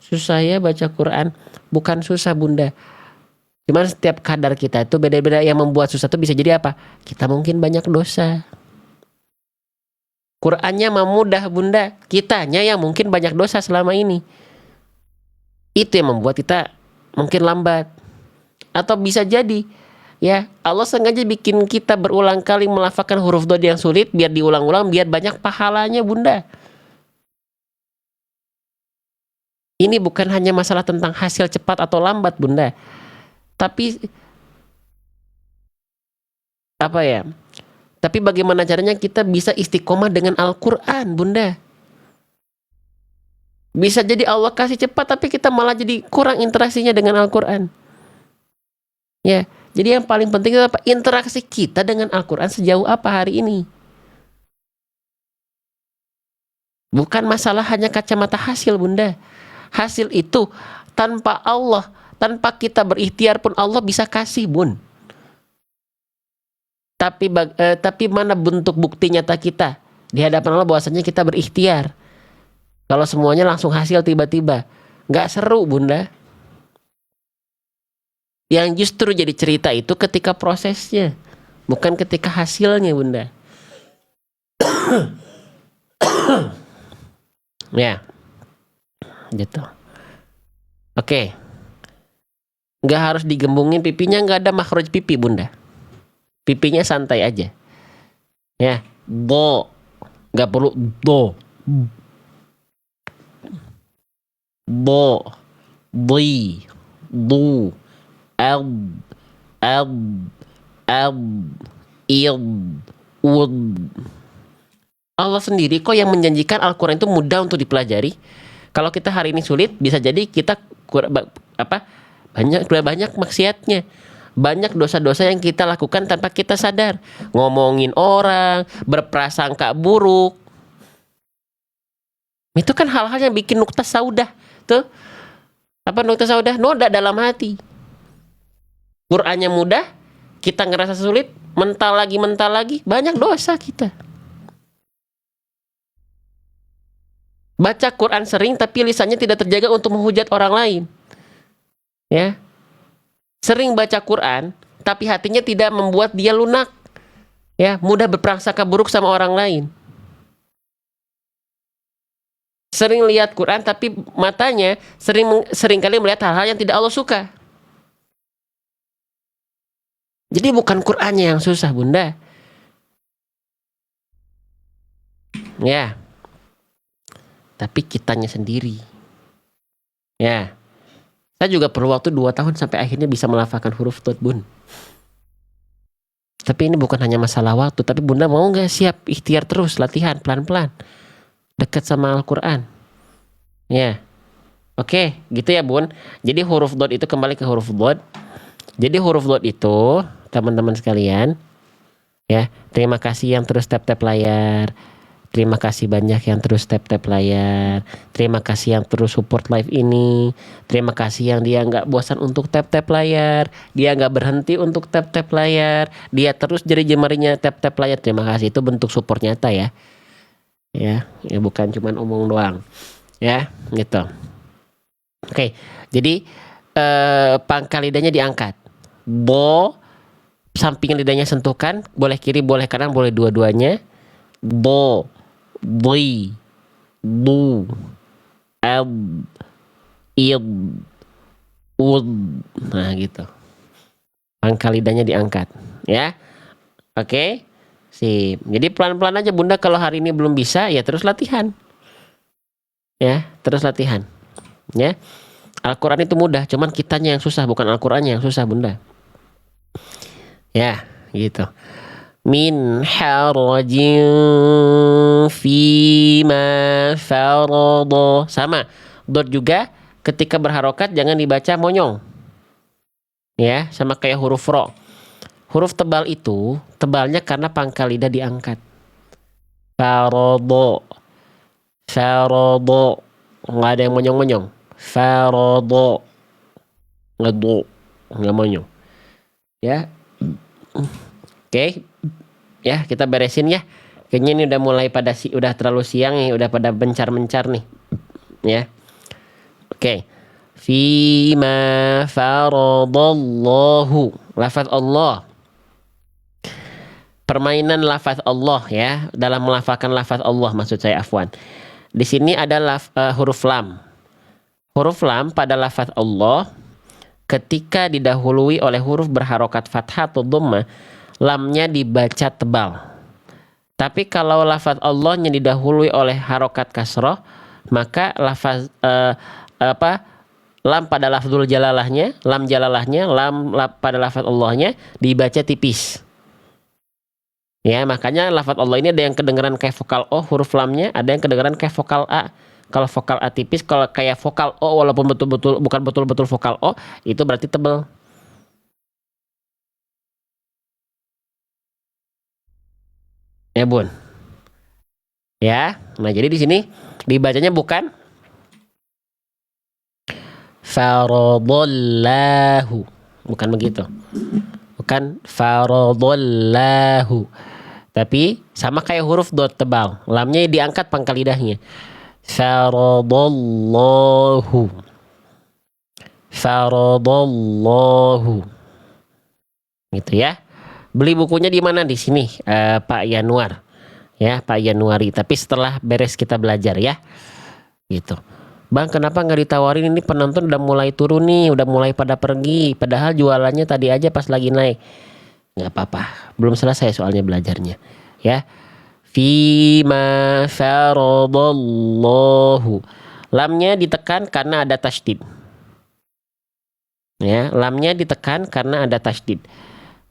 susah ya baca Quran. Bukan susah Bunda. Cuman setiap kadar kita itu beda-beda. Yang membuat susah itu bisa jadi apa? Kita mungkin banyak dosa. Qurannya mah mudah Bunda. Kitanya yang mungkin banyak dosa selama ini. Itu yang membuat kita mungkin lambat. Atau bisa jadi ya Allah sengaja bikin kita berulang kali melafalkan huruf dod yang sulit biar diulang-ulang biar banyak pahalanya Bunda. Ini bukan hanya masalah tentang hasil cepat atau lambat Bunda. Tapi apa ya? Tapi bagaimana caranya kita bisa istiqomah dengan Al-Quran Bunda. Bisa jadi Allah kasih cepat tapi kita malah jadi kurang interaksinya dengan Al-Quran. Ya, jadi yang paling penting itu apa? Interaksi kita dengan Al-Quran sejauh apa hari ini. Bukan masalah hanya kacamata hasil Bunda. Hasil itu tanpa Allah, tanpa kita berikhtiar pun Allah bisa kasih Bun. Tapi mana bentuk bukti nyata kita di hadapan Allah bahwasanya kita berikhtiar. Kalau semuanya langsung hasil tiba-tiba, nggak seru Bunda. Yang justru jadi cerita itu ketika prosesnya, bukan ketika hasilnya, Bunda. Ya, gitu. Oke. Nggak harus digembungin pipinya, nggak ada makhraj pipi, Bunda. Pipinya santai aja. Ya, do. Nggak perlu do. Do. Di. Du. Ab. Ab. Ab. Il. Ud. Allah sendiri kok yang menjanjikan Al-Quran itu mudah untuk dipelajari. Kalau kita hari ini sulit, bisa jadi kita banyak maksiatnya, banyak dosa-dosa yang kita lakukan tanpa kita sadar, ngomongin orang, berprasangka buruk. Itu kan hal-hal yang bikin nukta saudah tuh. Apa nukta saudah? Noda dalam hati. Qurannya mudah, kita ngerasa sulit, mental lagi, banyak dosa kita. Baca Quran sering tapi lisannya tidak terjaga untuk menghujat orang lain. Ya. Sering baca Quran tapi hatinya tidak membuat dia lunak. Ya, mudah berprasangka buruk sama orang lain. Sering lihat Quran tapi matanya sering kali melihat hal-hal yang tidak Allah suka. Jadi bukan Qurannya yang susah, Bunda. Ya. Tapi kitanya sendiri. Ya. Saya juga perlu waktu 2 tahun sampai akhirnya bisa melafalkan huruf dot, Bun. Tapi ini bukan hanya masalah waktu, tapi Bunda mau nggak siap ikhtiar terus, latihan pelan-pelan, dekat sama Al-Quran. Ya. Oke, gitu ya, Bun. Jadi huruf dot itu, kembali ke huruf dot. Jadi huruf dot itu, teman-teman sekalian, ya, terima kasih yang terus tap-tap layar. Terima kasih banyak yang terus tap-tap layar. Terima kasih yang terus support live ini. Terima kasih yang dia nggak bosan untuk tap-tap layar. Dia nggak berhenti untuk tap-tap layar. Dia terus jari-jemarinya tap-tap layar. Terima kasih, itu bentuk support nyata ya. Ya bukan cuman omong doang. Ya, gitu. Oke, jadi pangkal lidahnya diangkat. Bo, samping lidahnya sentuhkan. Boleh kiri, boleh kanan, boleh dua-duanya. Bo. Di, du, ab, id, ud. Nah gitu. Pangkal lidahnya diangkat. Ya. Oke. Sip. Jadi pelan-pelan aja, Bunda. Kalau hari ini belum bisa, ya terus latihan. Ya, terus latihan. Ya. Al-Quran itu mudah, cuman kitanya yang susah, bukan Al-Qurannya yang susah, Bunda. Ya, gitu. Min harajin fima farada. Sama, dot juga ketika berharokat jangan dibaca monyong. Ya, sama kayak huruf ro. Huruf tebal itu tebalnya karena pangkal lidah diangkat. Farada. Farada. Nggak ada yang monyong-monyong. Farada. Ngedo. Nggak monyong. Ya. Oke. Ya, kita beresin ya. Kayaknya ini udah mulai udah terlalu siang nih, udah pada mencar-mencar nih. Ya. Oke. Fima faradallahu. Lafaz Allah. Permainan lafaz Allah ya, dalam melafalkan lafaz Allah maksud saya, afwan. Di sini ada huruf lam. Huruf lam pada lafaz Allah ketika didahului oleh huruf berharokat fathah atau dhammah, lamnya dibaca tebal. Tapi kalau lafaz Allahnya didahului oleh harokat kasroh, maka lafaz lam pada lafzul jalalahnya, lam jalalahnya, lam pada lafaz Allahnya dibaca tipis. Ya, makanya lafaz Allah ini ada yang kedengaran kayak vokal O huruf lamnya, ada yang kedengaran kayak vokal A. Kalau vokal A tipis, kalau kayak vokal O walaupun betul-betul bukan betul-betul vokal O, itu berarti tebal. Ya, Bun. Ya. Nah, jadi di sini dibacanya bukan faradallahu. Bukan begitu. Bukan faradallahu. Tapi sama kayak huruf dot tebal. Lamnya diangkat pangkal lidahnya. Faradallahu. faradallahu. Gitu ya. Beli bukunya di mana? Di sini, Pak Yanuar. Ya, Pak Januari. Tapi setelah beres kita belajar ya. Gitu. Bang, kenapa nggak ditawarin, ini penonton udah mulai turun nih, udah mulai pada pergi. Padahal jualannya tadi aja pas lagi naik. Nggak apa-apa. Belum selesai soalnya belajarnya. Ya. Fima faradallahu. Lamnya ditekan karena ada tasydid. Ya, lamnya ditekan karena ada tasydid.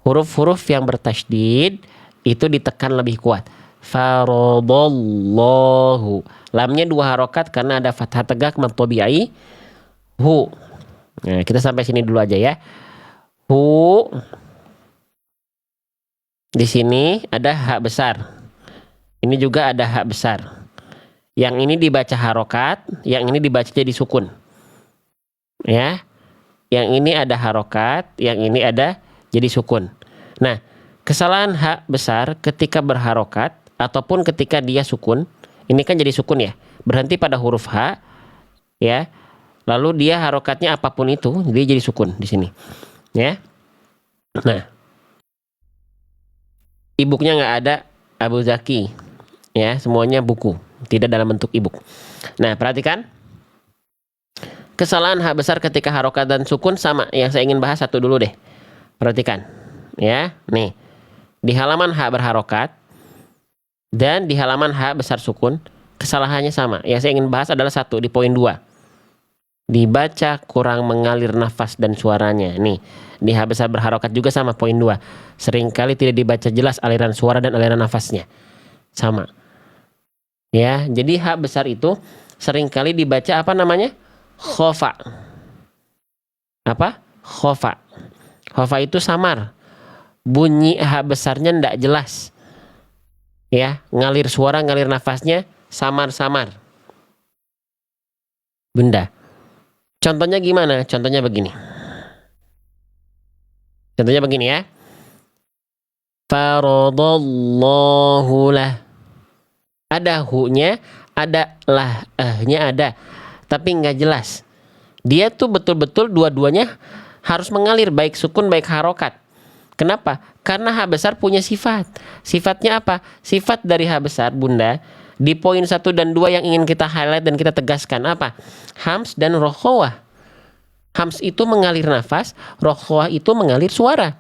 Huruf-huruf yang bertasydid itu ditekan lebih kuat. Faradallahu. Lamnya 2 harokat karena ada fathah tegak matobi'ai. Hu. Nah, kita sampai sini dulu aja ya. Hu. Di sini ada hak besar. Ini juga ada hak besar. Yang ini dibaca harokat, yang ini dibaca jadi sukun. Ya. Yang ini ada harokat, yang ini ada jadi sukun. Nah, kesalahan hak besar ketika berharokat ataupun ketika dia sukun, ini kan jadi sukun ya, berhenti pada huruf H, ya. Lalu dia harokatnya apapun itu, dia jadi sukun di sini, ya. Nah, e-booknya nggak ada Abu Zaki, ya, semuanya buku, tidak dalam bentuk e-book. Nah, perhatikan. Kesalahan hak besar ketika harokat dan sukun sama. Yang saya ingin bahas satu dulu deh. Perhatikan. Ya, nih. Di halaman hak berharokat dan di halaman hak besar sukun, kesalahannya sama. Yang saya ingin bahas adalah satu, di poin 2. Dibaca kurang mengalir nafas dan suaranya. Nih, di hak besar berharokat juga sama, poin 2. Seringkali tidak dibaca jelas aliran suara dan aliran nafasnya. Sama. Ya, jadi hak besar itu seringkali dibaca apa namanya? Khofa. Apa? Khofa. Khofa itu samar. Bunyi H besarnya ndak jelas. Ya, ngalir suara, ngalir nafasnya samar-samar. Bunda. Contohnya gimana? Contohnya begini. Contohnya begini ya. Faradallahu lah. Ada hu-nya, ada lah-nya ada. Tapi nggak jelas. Dia tuh betul-betul dua-duanya harus mengalir, baik sukun baik harokat. Kenapa? Karena H besar punya sifat. Sifatnya apa? Sifat dari H besar, Bunda, di poin 1 dan 2 yang ingin kita highlight dan kita tegaskan apa? Hams dan rokhawah. Hams itu mengalir nafas, rokhawah itu mengalir suara.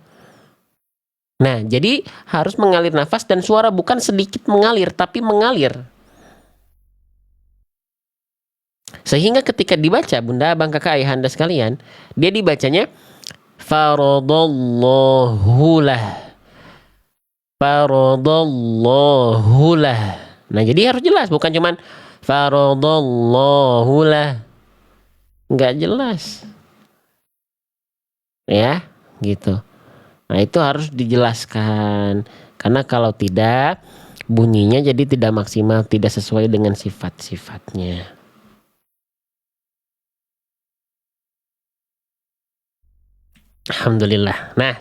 Nah, jadi harus mengalir nafas dan suara, bukan sedikit mengalir, tapi mengalir. Sehingga ketika dibaca, Bunda, Abang, Kakak, Ayahanda sekalian, dia dibacanya faradallahu lah. Faradallahu lah. Nah, jadi harus jelas, bukan cuman faradallahu lah. Nggak jelas. Ya, gitu. Nah, itu harus dijelaskan. Karena kalau tidak, bunyinya jadi tidak maksimal, tidak sesuai dengan sifat-sifatnya. Alhamdulillah. Nah,